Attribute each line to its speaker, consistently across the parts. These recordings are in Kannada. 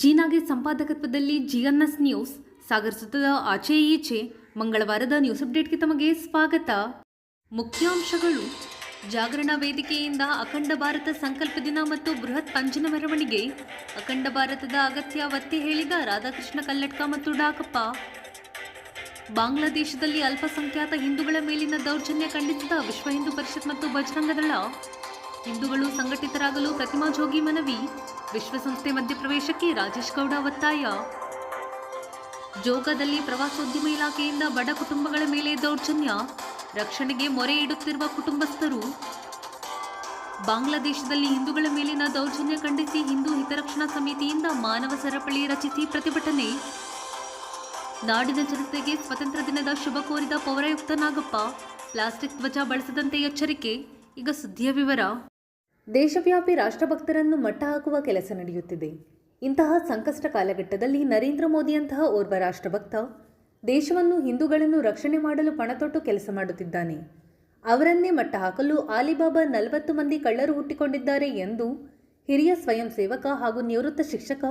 Speaker 1: ಜೀನಾಗೆ ಸಂಪಾದಕತ್ವದಲ್ಲಿ ಜಿಎನ್ಎಸ್ ನ್ಯೂಸ್ ಸಾಗರ್ ಸುತ್ತದ ಆಚೆ ಈಚೆ ಮಂಗಳವಾರದ ನ್ಯೂಸ್ ಅಪ್ಡೇಟ್ಗೆ ತಮಗೆ ಸ್ವಾಗತ. ಮುಖ್ಯಾಂಶಗಳು: ಜಾಗರಣ ವೇದಿಕೆಯಿಂದ ಅಖಂಡ ಭಾರತ ಸಂಕಲ್ಪ ದಿನ ಮತ್ತು ಬೃಹತ್ ಪಂಜಿನ ಮೆರವಣಿಗೆ. ಅಖಂಡ ಭಾರತದ ಅಗತ್ಯ ಒತ್ತಿ ಹೇಳಿದ ರಾಧಾಕೃಷ್ಣ ಕಲ್ಲಡ್ಕ ಮತ್ತು ಡಾಕಪ್ಪ. ಬಾಂಗ್ಲಾದೇಶದಲ್ಲಿ ಅಲ್ಪಸಂಖ್ಯಾತ ಹಿಂದೂಗಳ ಮೇಲಿನ ದೌರ್ಜನ್ಯ ಖಂಡಿಸಿದ ವಿಶ್ವ ಹಿಂದೂ ಪರಿಷತ್ ಮತ್ತು ಬಜರಂಗ ದಳ. ಹಿಂದೂಗಳು ಸಂಘಟಿತರಾಗಲು ಪ್ರತಿಮಾ ಜೋಗಿ ಮನವಿ. ವಿಶ್ವಸಂಸ್ಥೆ ಮಧ್ಯಪ್ರವೇಶಕ್ಕೆ ರಾಜೇಶ್ ಗೌಡ ಒತ್ತಾಯ. ಜೋಗದಲ್ಲಿ ಪ್ರವಾಸೋದ್ಯಮ ಇಲಾಖೆಯಿಂದ ಬಡ ಕುಟುಂಬಗಳ ಮೇಲೆ ದೌರ್ಜನ್ಯ, ರಕ್ಷಣೆಗೆ ಮೊರೆ ಇಡುತ್ತಿರುವ ಕುಟುಂಬಸ್ಥರು. ಬಾಂಗ್ಲಾದೇಶದಲ್ಲಿ ಹಿಂದೂಗಳ ಮೇಲಿನ ದೌರ್ಜನ್ಯ ಖಂಡಿಸಿ ಹಿಂದೂ ಹಿತರಕ್ಷಣಾ ಸಮಿತಿಯಿಂದ ಮಾನವ ಸರಪಳಿ ರಚಿಸಿ ಪ್ರತಿಭಟನೆ. ನಾಡಿನ ಜನತೆಗೆ ಸ್ವಾತಂತ್ರ್ಯ ದಿನದ ಶುಭ ಕೋರಿದ ಪೌರಾಯುಕ್ತ ನಾಗಪ್ಪ. ಪ್ಲಾಸ್ಟಿಕ್ ಧ್ವಜ ಬಳಸದಂತೆ ಎಚ್ಚರಿಕೆ. ಈಗ ಸುದ್ದಿಯ ವಿವರ. ದೇಶವ್ಯಾಪಿ ರಾಷ್ಟ್ರಭಕ್ತರನ್ನು ಮಟ್ಟ ಹಾಕುವ ಕೆಲಸ ನಡೆಯುತ್ತಿದೆ. ಇಂತಹ ಸಂಕಷ್ಟ ಕಾಲಘಟ್ಟದಲ್ಲಿ ನರೇಂದ್ರ ಮೋದಿಯಂತಹ ಓರ್ವ ರಾಷ್ಟ್ರಭಕ್ತ ದೇಶವನ್ನು, ಹಿಂದೂಗಳನ್ನು ರಕ್ಷಣೆ ಮಾಡಲು ಪಣತೊಟ್ಟು ಕೆಲಸ ಮಾಡುತ್ತಿದ್ದಾನೆ. ಅವರನ್ನೇ ಮಟ್ಟ ಹಾಕಲು ಆಲಿಬಾಬಾ 40 ಮಂದಿ ಕಳ್ಳರು ಹುಟ್ಟಿಕೊಂಡಿದ್ದಾರೆ ಎಂದು ಹಿರಿಯ ಸ್ವಯಂ ಸೇವಕ ಹಾಗೂ ನಿವೃತ್ತ ಶಿಕ್ಷಕ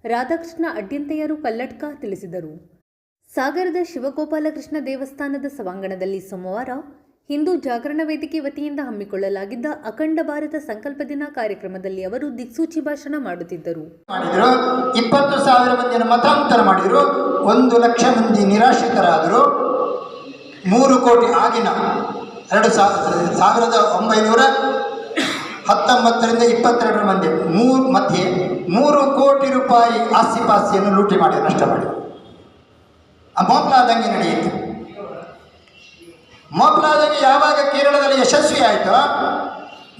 Speaker 1: ರಾಧಾಕೃಷ್ಣ ಅಡ್ಯಂತೆಯರು ಕಲ್ಲಡ್ಕ ತಿಳಿಸಿದರು. ಸಾಗರದ ಶಿವಗೋಪಾಲಕೃಷ್ಣ ದೇವಸ್ಥಾನದ ಸಭಾಂಗಣದಲ್ಲಿ ಸೋಮವಾರ ಹಿಂದೂ ಜಾಗರಣ ವೇದಿಕೆ ವತಿಯಿಂದ ಹಮ್ಮಿಕೊಳ್ಳಲಾಗಿದ್ದ ಅಖಂಡ ಭಾರತ ಸಂಕಲ್ಪ ದಿನ ಕಾರ್ಯಕ್ರಮದಲ್ಲಿ ಅವರು ದಿಕ್ಸೂಚಿ ಭಾಷಣ ಮಾಡುತ್ತಿದ್ದರು.
Speaker 2: 20,000 ಮಂದಿಯನ್ನು ಮತಾಂತರ ಮಾಡಿದರು. 1 ಲಕ್ಷ ಮಂದಿ ನಿರಾಶ್ರಿತರಾದರು. 3 ಕೋಟಿ ಆಗಿನ 1919ರಿಂದ 22 ಮಂದಿ ಮಧ್ಯೆ 3 ಕೋಟಿ ರೂಪಾಯಿ ಆಸ್ತಿಪಾಸ್ತಿಯನ್ನು ಲೂಟಿ ಮಾಡಿ ನಷ್ಟ ಮಾಡಿ ಮೋಪ್ಲಾದಂಗೆ ನಡೆಯಿತು. ಮೋಪ್ಲಾದಂಗೆ ಯಾವಾಗ ಕೇರಳದಲ್ಲಿ ಯಶಸ್ವಿ ಆಯಿತು,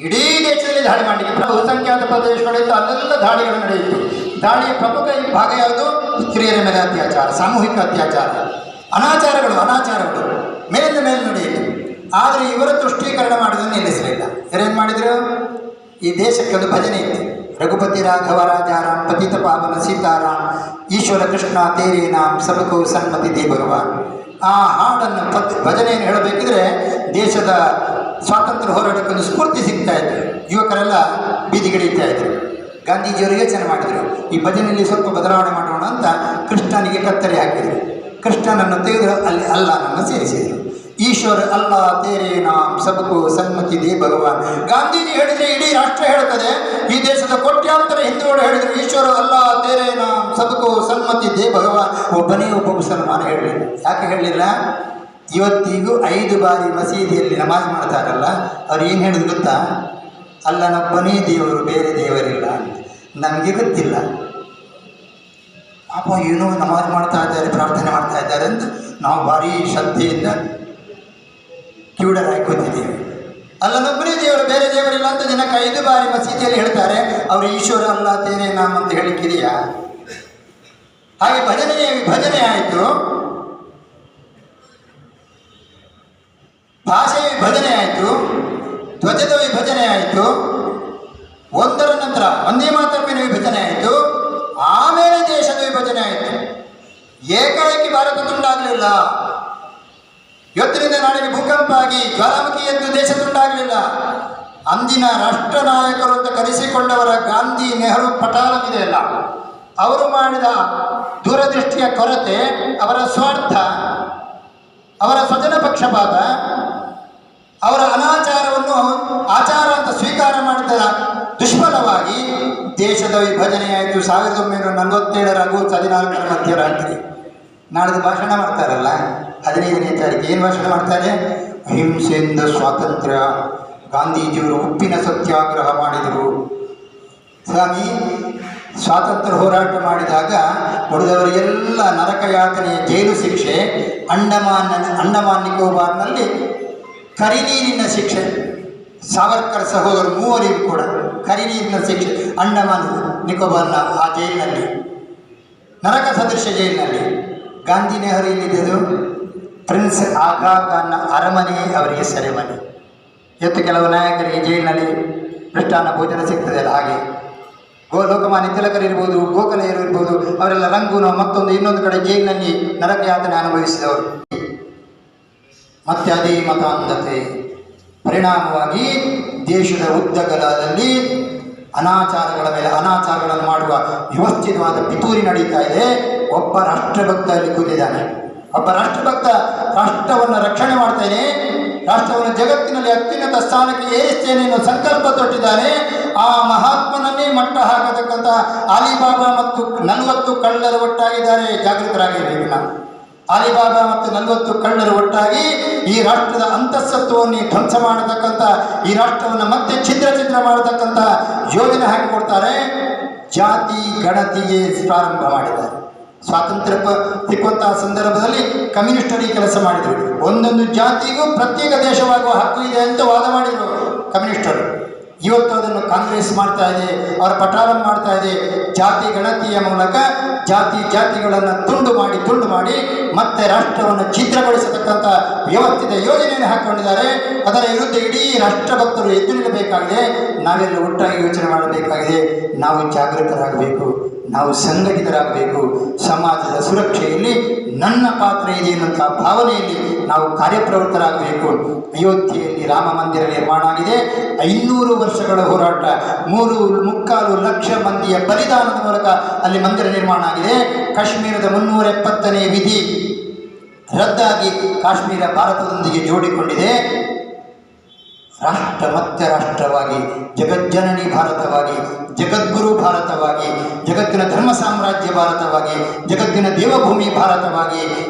Speaker 2: ಇಡೀ ದೇಶದಲ್ಲಿ ದಾಳಿ ಮಾಡಲಿಕ್ಕೆ ಬಹುಸಂಖ್ಯಾತ ಪ್ರದೇಶಗಳಿತ್ತು, ಅಲ್ಲೆಲ್ಲ ದಾಳಿಗಳು ನಡೆಯಿತು. ದಾಳಿಯ ಪ್ರಮುಖ ಭಾಗ ಯಾವುದು? ಸ್ತ್ರೀಯರ ಮೇಲೆ ಅತ್ಯಾಚಾರ, ಸಾಮೂಹಿಕ ಅತ್ಯಾಚಾರ, ಅನಾಚಾರಗಳು ಮೇಲಿಂದ ಮೇಲೆ ನಡೆಯಿತು. ಆದರೆ ಇವರ ತುಷ್ಟೀಕರಣ ಮಾಡೋದನ್ನು ನಿಲ್ಲಿಸಲಿಲ್ಲ. ಇವರೇನು ಮಾಡಿದರು? ಈ ದೇಶಕ್ಕೊಂದು ಭಜನೆ ಇತ್ತು. ರಘುಪತಿ ರಾಘವ ರಾಜಾರಾಮ್ ಪತಿತ ಪಾವನ ಸೀತಾರಾಮ್ ಈಶ್ವರ ಕೃಷ್ಣ ತೇರೇ ನಾಮ್ ಸಬಕೋ ಸನ್ಮತಿ ದೇ ಭಗವಾನ್. ಆ ಹಾಡನ್ನು ಭಜನೆಯನ್ನು ಹೇಳಬೇಕಿದ್ರೆ ದೇಶದ ಸ್ವಾತಂತ್ರ್ಯ ಹೋರಾಟಕ್ಕೊಂದು ಸ್ಫೂರ್ತಿ ಸಿಗ್ತಾ ಇತ್ತು. ಯುವಕರೆಲ್ಲ ಬೀದಿಗಿಳಿತಾ ಇದ್ರು. ಗಾಂಧೀಜಿಯವರು ಯೋಚನೆ ಮಾಡಿದರು, ಈ ಭಜನೆಯಲ್ಲಿ ಸ್ವಲ್ಪ ಬದಲಾವಣೆ ಮಾಡೋಣ ಅಂತ ಕೃಷ್ಣನಿಗೆ ಕತ್ತರಿ ಹಾಕಿದರು. ಕೃಷ್ಣನನ್ನು ತೆಗೆದು ಅಲ್ಲಿ ಅಲ್ಲಾನನ್ನು ಸೇರಿಸಿದರು. ಈಶ್ವರ ಅಲ್ಲಾ ತೇರೇ ನಾಮ್ ಸಬಕೋ ಸನ್ಮತಿ ದೇ ಭಗವಾನ್. ಗಾಂಧೀಜಿ ಹೇಳಿದರೆ ಇಡೀ ರಾಷ್ಟ್ರ ಹೇಳುತ್ತದೆ. ಈ ದೇಶದ ಕೋಟ್ಯಾಂತರ ಹಿಂದೂಗಳು ಹೇಳಿದರು ಈಶ್ವರ ಅಲ್ಲಾ ತೇರೇ ನಾಮ್ ಸಬಕೋ ಸನ್ಮತಿ ದೇ ಭಗವಾನ್. ಒಬ್ಬನೇ ಒಬ್ಬ ಮುಸಲ್ಮಾನ ಹೇಳಲಿಲ್ಲ. ಯಾಕೆ ಹೇಳಲಿಲ್ಲ? ಇವತ್ತಿಗೂ 5 ಬಾರಿ ಮಸೀದಿಯಲ್ಲಿ ನಮಾಜ್ ಮಾಡ್ತಾರಲ್ಲ, ಅವ್ರು ಏನು ಹೇಳಿದ್ರು ಗೊತ್ತಾ? ಅಲ್ಲನೊಬ್ಬನೇ ದೇವರು, ಬೇರೆ ದೇವರಿಲ್ಲ ಅಂತ. ನಮಗೆ ಗೊತ್ತಿಲ್ಲ, ಪಾಪ ಏನೋ ನಮಾಜ್ ಮಾಡ್ತಾ ಇದ್ದಾರೆ, ಪ್ರಾರ್ಥನೆ ಮಾಡ್ತಾ ಇದ್ದಾರೆ ಅಂತ ನಾವು ಭಾರಿ ಶ್ರದ್ಧೆಯಿಂದ ಕಿವುಡರಾಗಿ ಕೂತಿದ್ದೀವಿ. ಅಲ್ಲನೊಬ್ಬನೇ ದೇವರು, ಬೇರೆ ದೇವರಿಲ್ಲ ಅಂತ ದಿನಕ್ಕೆ 5 ಬಾರಿ ಮಸೀದಿಯಲ್ಲಿ ಹೇಳ್ತಾರೆ. ಅವರು ಈಶ್ವರ ಅಲ್ಲ ತೇರೇ ನಾಮ್ ಅಂತ ಹೇಳಿಕ್ಕಿದೆಯಾ? ಹಾಗೆ ವಿಭಜನೆ ಆಯಿತು, ಭಾಷೆಯ ವಿಭಜನೆ ಆಯಿತು, ಧ್ವಜದ ವಿಭಜನೆ ಆಯಿತು, ಒಂದರ ನಂತರ ಒಂದೇ ಮಾತೃಪಿನ ವಿಭಜನೆ ಆಯಿತು, ಆಮೇಲೆ ದೇಶದ ವಿಭಜನೆ ಆಯಿತು. ಏಕಾಏಕಿ ಭಾರತ ತುಂಡಾಗಲಿಲ್ಲ. ಇವತ್ತಿನಿಂದ ನಾಳೆಗೆ ಭೂಕಂಪ ಆಗಿ ಜ್ವಾಲಾಮುಖಿ ಎಂದು ದೇಶ ತುಂಡಾಗಲಿಲ್ಲ. ಅಂದಿನ ರಾಷ್ಟ್ರ ನಾಯಕರು ಅಂತ ಕರೆಸಿಕೊಂಡವರ ಗಾಂಧಿ, ನೆಹರು, ಪಟಾಲವಿದೆ ಅಲ್ಲ, ಅವರು ಮಾಡಿದ ದೂರದೃಷ್ಟಿಯ ಕೊರತೆ, ಅವರ ಸ್ವಾರ್ಥ, ಅವರ ಸ್ವಜನ ಪಕ್ಷಪಾತ, ಅವರ ಅನಾಚಾರವನ್ನು ಆಚಾರ ಅಂತ ಸ್ವೀಕಾರ ಮಾಡಿದ ದುಷ್ಫಲವಾಗಿ ದೇಶದ ವಿಭಜನೆಯಾಯಿತು. 1947 ಆಗಸ್ಟ್ 14 ಮಧ್ಯರಾತ್ರಿ. ನಾಳಿದ್ದು ಭಾಷಣ ಮಾಡ್ತಾರಲ್ಲ 15ನೇ ತಾರೀಕು. ಏನು ಭಾಷಣ ಮಾಡ್ತಾರೆ? ಅಹಿಂಸೆಯಿಂದ ಸ್ವಾತಂತ್ರ್ಯ. ಗಾಂಧೀಜಿಯವರು ಉಪ್ಪಿನ ಸತ್ಯಾಗ್ರಹ ಮಾಡಿದರು. ಸ್ವಾಮಿ, ಸ್ವಾತಂತ್ರ್ಯ ಹೋರಾಟ ಮಾಡಿದಾಗ ಉಳಿದವರಿಗೆಲ್ಲ ನರಕ ಯಾತನೆಯ ಜೈಲು ಶಿಕ್ಷೆ. ಅಂಡಮಾನ್ ನಿಕೋಬಾರ್ನಲ್ಲಿ ಕರಿನೀರಿನ ಶಿಕ್ಷೆ. ಸಾವರ್ಕರ್ ಸಹೋದರರು 3 ಕೂಡ ಕರಿನೀರಿನ ಶಿಕ್ಷೆ ಅಂಡಮಾನ್ ನಿಕೋಬಾರ್ನ ಆ ಜೈಲಿನಲ್ಲಿ, ನರಕ ಸದೃಶ ಜೈಲಿನಲ್ಲಿ. ಗಾಂಧಿ, ನೆಹರು ಎಲ್ಲಿದ್ದದು? ಪ್ರಿನ್ಸ್ ಆಗಾ ಖಾನ್ನ ಅರಮನೆ ಅವರಿಗೆ ಸೆರೆಮನೆ. ಇವತ್ತು ಕೆಲವು ನಾಯಕರಿಗೆ ಜೈಲಿನಲ್ಲಿ ಮೃಷ್ಟಾನ್ನ ಭೋಜನ ಸಿಗ್ತದೆ ಅಲ್ಲ, ಹಾಗೆ ಲೋಕಮಾನ್ಯ ತಿಲಕರು ಇರ್ಬೋದು, ಗೋಖಲೆಯರು ಇರ್ಬೋದು, ಅವರೆಲ್ಲ ರಂಗೂನು ಮತ್ತೊಂದು ಇನ್ನೊಂದು ಕಡೆ ಜೈಲಿನಲ್ಲಿ ನರಕ ಯಾತನೆ ಅನುಭವಿಸಿದವರು. ಮತ್ತೆ ಅದೇ ಮತಾಂಧತೆ ಪರಿಣಾಮವಾಗಿ ದೇಶದ ಉದ್ದಗಲದಲ್ಲಿ ಅನಾಚಾರಗಳ ಮೇಲೆ ಅನಾಚಾರಗಳನ್ನು ಮಾಡುವ ವ್ಯವಸ್ಥಿತವಾದ ಪಿತೂರಿ ನಡೀತಾ ಇದೆ. ಒಬ್ಬ ರಾಷ್ಟ್ರಭಕ್ತ ಅಲ್ಲಿ ಕೂತಿದ್ದಾನೆ. ಒಬ್ಬ ರಾಷ್ಟ್ರಭಕ್ತ ರಾಷ್ಟ್ರವನ್ನು ರಕ್ಷಣೆ ಮಾಡ್ತೇನೆ, ರಾಷ್ಟ್ರವನ್ನು ಜಗತ್ತಿನಲ್ಲಿ ಅತ್ಯುನ್ನತ ಸ್ಥಾನಕ್ಕೆ ಏರಿಸ್ತೇನೆ ಎನ್ನುವ ಸಂಕಲ್ಪ ತೊಟ್ಟಿದ್ದಾನೆ. ಆ ಮಹಾತ್ಮನನ್ನೇ ಮಟ್ಟ ಹಾಕತಕ್ಕಂಥ ಅಲಿಬಾಬಾ ಮತ್ತು 40 ಕಳ್ಳರು ಒಟ್ಟಾಗಿದ್ದಾರೆ. ಜಾಗೃತರಾಗಿರಬೇಕು ನಾವು. ಅಲಿಬಾಬಾ ಮತ್ತು 40 ಕಳ್ಳರು ಒಟ್ಟಾಗಿ ಈ ರಾಷ್ಟ್ರದ ಅಂತಃಸತ್ವವನ್ನು ಧ್ವಂಸ ಮಾಡತಕ್ಕಂಥ, ಈ ರಾಷ್ಟ್ರವನ್ನು ಮತ್ತೆ ಛಿದ್ರ ಮಾಡತಕ್ಕಂಥ ಯೋಜನೆ ಹಾಕಿಕೊಡ್ತಾರೆ. ಜಾತಿ ಗಣತಿಗೆ ಪ್ರಾರಂಭ ಮಾಡಿದ್ದಾರೆ. ಸ್ವಾತಂತ್ರ್ಯ ಸಿಕ್ಕುವಂತಹ ಸಂದರ್ಭದಲ್ಲಿ ಕಮ್ಯುನಿಸ್ಟರಿಗೆ ಕೆಲಸ ಮಾಡಿದರು. ಒಂದೊಂದು ಜಾತಿಗೂ ಪ್ರತ್ಯೇಕ ದೇಶವಾಗುವ ಹಕ್ಕು ಇದೆ ಅಂತ ವಾದ ಮಾಡಿದರು ಕಮ್ಯುನಿಸ್ಟರು. ಇವತ್ತು ಅದನ್ನು ಕಾಂಗ್ರೆಸ್ ಮಾಡ್ತಾ ಇದೆ, ಅವರ ಪಟಾಲನ್ ಮಾಡ್ತಾ ಇದೆ. ಜಾತಿ ಗಣತಿಯ ಮೂಲಕ ಜಾತಿಗಳನ್ನು ತುಂಡು ಮಾಡಿ ಮತ್ತೆ ರಾಷ್ಟ್ರವನ್ನು ಛಿದ್ರಗೊಳಿಸತಕ್ಕಂಥ ವ್ಯವಸ್ಥಿತ ಯೋಜನೆಯನ್ನು ಹಾಕಿಕೊಂಡಿದ್ದಾರೆ. ಅದರ ವಿರುದ್ಧ ಇಡೀ ರಾಷ್ಟ್ರಭಕ್ತರು ಎದ್ದು ನಿಲ್ಲಬೇಕಾಗಿದೆ. ನಾವೆಲ್ಲ ಒಟ್ಟಾಗಿ ಯೋಚನೆ ಮಾಡಬೇಕಾಗಿದೆ. ನಾವು ಜಾಗೃತರಾಗಬೇಕು, ನಾವು ಸಂಘಟಿತರಾಗಬೇಕು. ಸಮಾಜದ ಸುರಕ್ಷೆಯಲ್ಲಿ ನನ್ನ ಪಾತ್ರ ಇದೆ ಎನ್ನುವಂತಹ ಭಾವನೆಯಲ್ಲಿ ನಾವು ಕಾರ್ಯಪ್ರವೃತ್ತರಾಗಬೇಕು. ಅಯೋಧ್ಯೆಯಲ್ಲಿ ರಾಮ ಮಂದಿರ ನಿರ್ಮಾಣ ಆಗಿದೆ. 500 ವರ್ಷಗಳ ಹೋರಾಟ, 3.25 ಲಕ್ಷ ಮಂದಿಯ ಬಲಿದಾನದ ಮೂಲಕ ಅಲ್ಲಿ ಮಂದಿರ ನಿರ್ಮಾಣ ಆಗಿದೆ. ಕಾಶ್ಮೀರದ 370ನೇ ವಿಧಿ ರದ್ದಾಗಿ ಕಾಶ್ಮೀರ ಭಾರತದೊಂದಿಗೆ ಜೋಡಿಕೊಂಡಿದೆ. ರಾಷ್ಟ್ರ ಮತ್ತೆ ರಾಷ್ಟ್ರವಾಗಿ, ಜಗಜ್ಜನನಿ ಭಾರತವಾಗಿ, ಜಗದ್ಗುರು ಭಾರತವಾಗಿ, ಜಗತ್ತಿನ ಧರ್ಮ ಸಾಮ್ರಾಜ್ಯ ಭಾರತವಾಗಿ, ಜಗತ್ತಿನ ದೇವಭೂಮಿ ಭಾರತವಾಗಿ,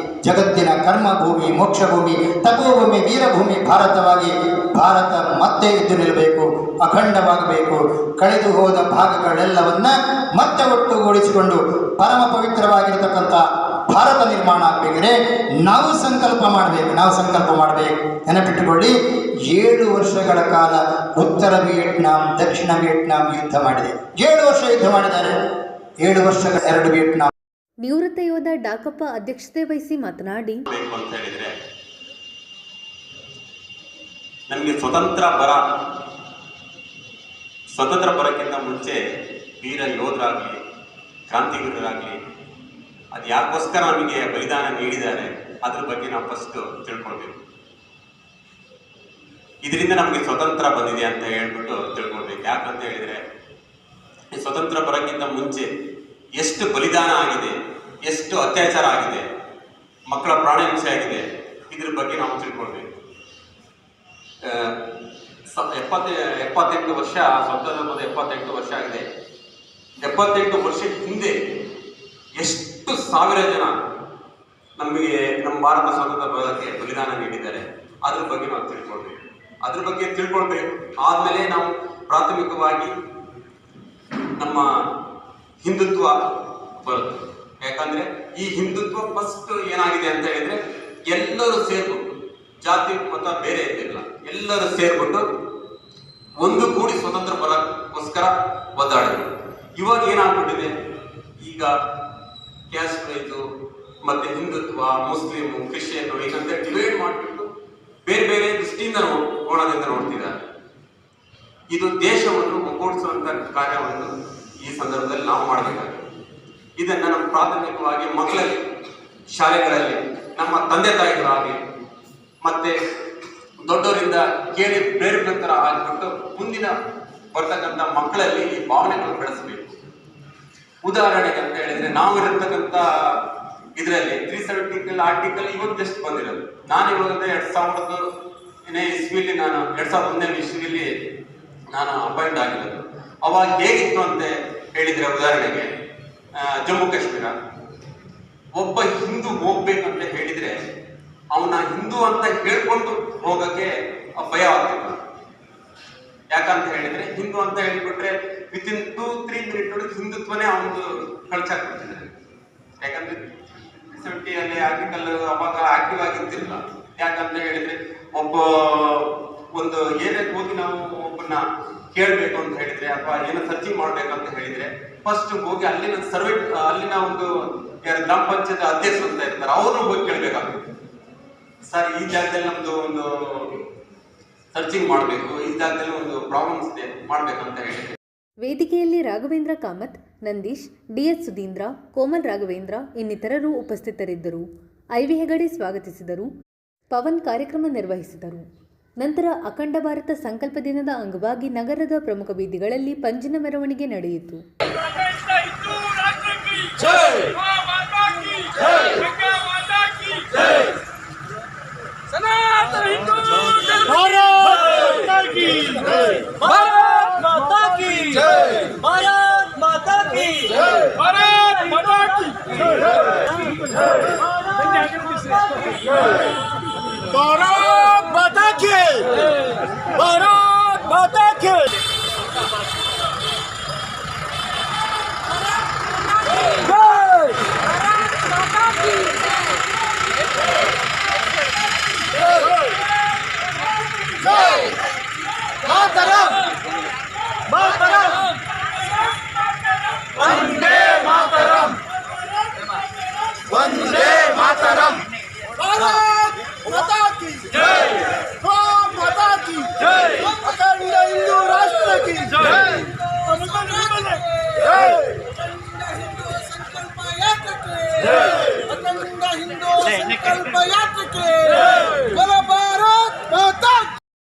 Speaker 2: ಜಗತ್ತಿನ ಕರ್ಮಭೂಮಿ, ಮೋಕ್ಷಭೂಮಿ, ತಪೋಭೂಮಿ, ವೀರಭೂಮಿ ಭಾರತವಾಗಿ ಭಾರತ ಮತ್ತೆ ಎದ್ದು ನಿಲ್ಲಬೇಕು, ಅಖಂಡವಾಗಬೇಕು. ಕಳೆದು ಹೋದ ಭಾಗಗಳೆಲ್ಲವನ್ನ ಮತ್ತೆ ಒಟ್ಟುಗೂಡಿಸಿಕೊಂಡು ಪರಮ ಪವಿತ್ರವಾಗಿರತಕ್ಕಂಥ ಭಾರತ ನಿರ್ಮಾಣ ಆಗಬೇಕಿದ್ರೆ ನಾವು ಸಂಕಲ್ಪ ಮಾಡಬೇಕು. ನೆನಪಿಟ್ಟುಕೊಳ್ಳಿ, 7 ವರ್ಷಗಳ ಕಾಲ ಉತ್ತರ ವಿಯೆಟ್ನಾಂ, ದಕ್ಷಿಣ ವಿಯೆಟ್ನಾಂ ಯುದ್ಧ ಮಾಡಿದೆ. 7 ವರ್ಷ ಯುದ್ಧ ಮಾಡಿದ್ದಾರೆ. 7 ವರ್ಷಗಳ 2 ವಿಯೆಟ್ನಾಂ.
Speaker 1: ನಿವೃತ್ತ ಯೋಧ ಡಾಕಪ್ಪ ಅಧ್ಯಕ್ಷತೆ ವಹಿಸಿ ಮಾತನಾಡಿ,
Speaker 3: ಅಂತ ಹೇಳಿದ್ರೆ ನಮಗೆ ಸ್ವತಂತ್ರ ಬರಕ್ಕಿಂತ ಮುಂಚೆ ವೀರ ಯೋಧರಾಗಲಿ, ಕ್ರಾಂತಿವೀರರಾಗಲಿ, ಅದು ಯಾಕೋಸ್ಕರ ನಮಗೆ ಬಲಿದಾನ ನೀಡಿದ್ದಾರೆ ಅದ್ರ ಬಗ್ಗೆ ನಾವು ಫಸ್ಟ್ ತಿಳ್ಕೊಳ್ಬೇಕು. ಇದರಿಂದ ನಮಗೆ ಸ್ವತಂತ್ರ ಬಂದಿದೆ ಅಂತ ಹೇಳ್ಬಿಟ್ಟು ತಿಳ್ಕೊಳ್ಬೇಕು. ಯಾಕಂತ ಹೇಳಿದ್ರೆ ಈ ಸ್ವತಂತ್ರ ಬರೋಕ್ಕಿಂತ ಮುಂಚೆ ಎಷ್ಟು ಬಲಿದಾನ ಆಗಿದೆ, ಎಷ್ಟು ಅತ್ಯಾಚಾರ ಆಗಿದೆ, ಮಕ್ಕಳ ಪ್ರಾಣ ಹಿಂಸೆ ಆಗಿದೆ, ಇದ್ರ ಬಗ್ಗೆ ನಾವು ತಿಳ್ಕೊಳ್ಬೇಕು. 78 ವರ್ಷ, ಸ್ವತಂತ್ರ ಬಂದ 78 ವರ್ಷ ಆಗಿದೆ. 78 ವರ್ಷ ಹಿಂದೆ ಎಷ್ಟು ಸಾವಿರ ಜನ ನಮಗೆ ನಮ್ಮ ಭಾರತ ಸ್ವತಂತ್ರ ಬರೋಕ್ಕೆ ಬಲಿದಾನ ನೀಡಿದ್ದಾರೆ, ಅದ್ರ ಬಗ್ಗೆ ನಾವು ತಿಳ್ಕೊಳ್ಬೇಕು. ಆದ್ಮೇಲೆ ನಾವು ಪ್ರಾಥಮಿಕವಾಗಿ ನಮ್ಮ ಹಿಂದುತ್ವ ಬರುತ್ತೆ. ಯಾಕಂದ್ರೆ ಈ ಹಿಂದುತ್ವ ಫಸ್ಟ್ ಏನಾಗಿದೆ ಅಂತ ಹೇಳಿದ್ರೆ ಎಲ್ಲರೂ ಸೇರ್ಬಿಟ್ಟು, ಜಾತಿ ಮತ ಬೇರೆ ಇದ್ದಿಲ್ಲ, ಎಲ್ಲರೂ ಸೇರ್ಬಿಟ್ಟು ಒಂದು ಕೂಡಿ ಸ್ವತಂತ್ರ ಬರೋಕ್ಕೋಸ್ಕರ ಒದ್ದಾಡಿದ್ರು. ಇವಾಗ ಏನಾಗ್ಬಿಟ್ಟಿದೆ, ಈಗ ಕ್ಯಾಸ್ಟ್ ವೈಸು ಮತ್ತೆ ಹಿಂದುತ್ವ, ಮುಸ್ಲಿಮು, ಕ್ರಿಶ್ಚಿಯನ್ ಹೀಗಂತ ಡಿವೈಡ್ ಮಾಡಿಬಿಟ್ಟು ಬೇರೆ ಬೇರೆ ದೃಷ್ಟಿಯಿಂದ ಕೋಣದಿಂದ ನೋಡ್ತಿದ್ದಾರೆ. ಇದು ದೇಶವನ್ನು ಒಗ್ಗೂಡಿಸುವಂತ ಕಾರ್ಯವನ್ನು ಈ ಸಂದರ್ಭದಲ್ಲಿ ನಾವು ಮಾಡಬೇಕಾಗಿದೆ. ಇದನ್ನ ನಮ್ಮ ಪ್ರಾಥಮಿಕವಾಗಿ ಮಕ್ಕಳಲ್ಲಿ, ಶಾಲೆಗಳಲ್ಲಿ, ನಮ್ಮ ತಂದೆ ತಾಯಿಗಳಾಗಲಿ ಮತ್ತೆ ದೊಡ್ಡವರಿಂದ ಕೇಳಿ ಪ್ರೇರೇಪಿತರ ಆಗಿಬಿಟ್ಟು ಮುಂದಿನ ಬರ್ತಕ್ಕಂಥ ಮಕ್ಕಳಲ್ಲಿ ಈ ಭಾವನೆಗಳು ಬೆಳೆಸಬೇಕು. ಉದಾಹರಣೆಗೆ ಅಂತ ಹೇಳಿದ್ರೆ, ನಾವು ಇರತಕ್ಕಂಥ ಇದರಲ್ಲಿ 370 ಆರ್ಟಿಕಲ್ ಇವತ್ತು ಜಸ್ಟ್ ಬಂದಿರೋದು. ನಾನು ಇವಾಗ 2000ನೇ ಇಸ್ವಿಲಿ, ನಾನು 2001ನೇ ಇಸ್ವಿಲಿ ನಾನು ಅಪಾಯಿಂಟ್ ಆಗಿರೋದು. ಅವಾಗ ಹೇಗಿತ್ತು ಅಂತ ಹೇಳಿದ್ರೆ, ಉದಾಹರಣೆಗೆ ಜಮ್ಮು ಕಾಶ್ಮೀರ, ಒಬ್ಬ ಹಿಂದೂ ಹೋಗ್ಬೇಕಂತ ಹೇಳಿದ್ರೆ ಅವನ ಹಿಂದೂ ಅಂತ ಹೇಳ್ಕೊಂಡು ಹೋಗಕ್ಕೆ ಭಯ ಆಗ್ತಿತ್ತು. ಯಾಕಂತ ಹೇಳಿದ್ರೆ ಹಿಂದೂ ಅಂತ ಹೇಳಿಬಿಟ್ರೆ ವಿತಿನ್ 2-3 ಮಿನಿಟ್ ಒಳಗೆ ಹಿಂದುತ್ವನೇ ಅವನು ಕಳ್ಸಾಕ್ಬಿಡ್ತಿದ್ದಾರೆ. ಯಾಕಂದ್ರೆ 70 ಆರ್ಟಿಕಲ್ ಅವಾಗ ಆಕ್ಟಿವ್ ಆಗಿರ್ತಿಲ್ಲ. ಯಾಕಂತ ಹೇಳಿದ್ರೆ ಒಂದು ಏರಿಯಾಕ್ಕೆ ಹೋಗಿ ನಾವು ಒಬ್ಬನ್ನ ಕೇಳಬೇಕು ಅಂತ ಹೇಳಿದ್ರೆ ಅಥವಾ ಏನೋ ಸರ್ಚಿಂಗ್ ಮಾಡ್ಬೇಕಂತ ಹೇಳಿದ್ರೆ ಫಸ್ಟ್ ಹೋಗಿ ಅಲ್ಲಿನ ಒಂದು ಗ್ರಾಮ ಪಂಚಾಯತ್ ಅಧ್ಯಕ್ಷರು ಅಂತ ಇರ್ತಾರೆ, ಅವರು ಹೋಗಿ ಕೇಳಬೇಕಾಗುತ್ತೆ. ಸರ್, ಈ ಜಾಗದಲ್ಲಿ ನಮ್ದು ಒಂದು ಸರ್ಚಿಂಗ್ ಮಾಡಬೇಕು, ಈ ಜಾಗದಲ್ಲಿ ಒಂದು ಪ್ರಾಬ್ಲಮ್ಸ್ ಇದೆ ಮಾಡ್ಬೇಕಂತ ಹೇಳಿದ್ರೆ.
Speaker 1: ವೇದಿಕೆಯಲ್ಲಿ ರಾಘವೇಂದ್ರ ಕಾಮತ್, ನಂದೀಶ್, ಡಿಎಸ್ ಸುಧೀಂದ್ರ, ಕೋಮಲ್ ರಾಘವೇಂದ್ರ ಇನ್ನಿತರರು ಉಪಸ್ಥಿತರಿದ್ದರು. ಐವಿ ಹೆಗಡೆ ಸ್ವಾಗತಿಸಿದರು. ಪವನ್ ಕಾರ್ಯಕ್ರಮ ನಿರ್ವಹಿಸಿದರು. ನಂತರ ಅಖಂಡ ಭಾರತ ಸಂಕಲ್ಪ ದಿನದ ಅಂಗವಾಗಿ ನಗರದ ಪ್ರಮುಖ ಬೀದಿಗಳಲ್ಲಿ ಪಂಜಿನ ಮೆರವಣಿಗೆ ನಡೆಯಿತು.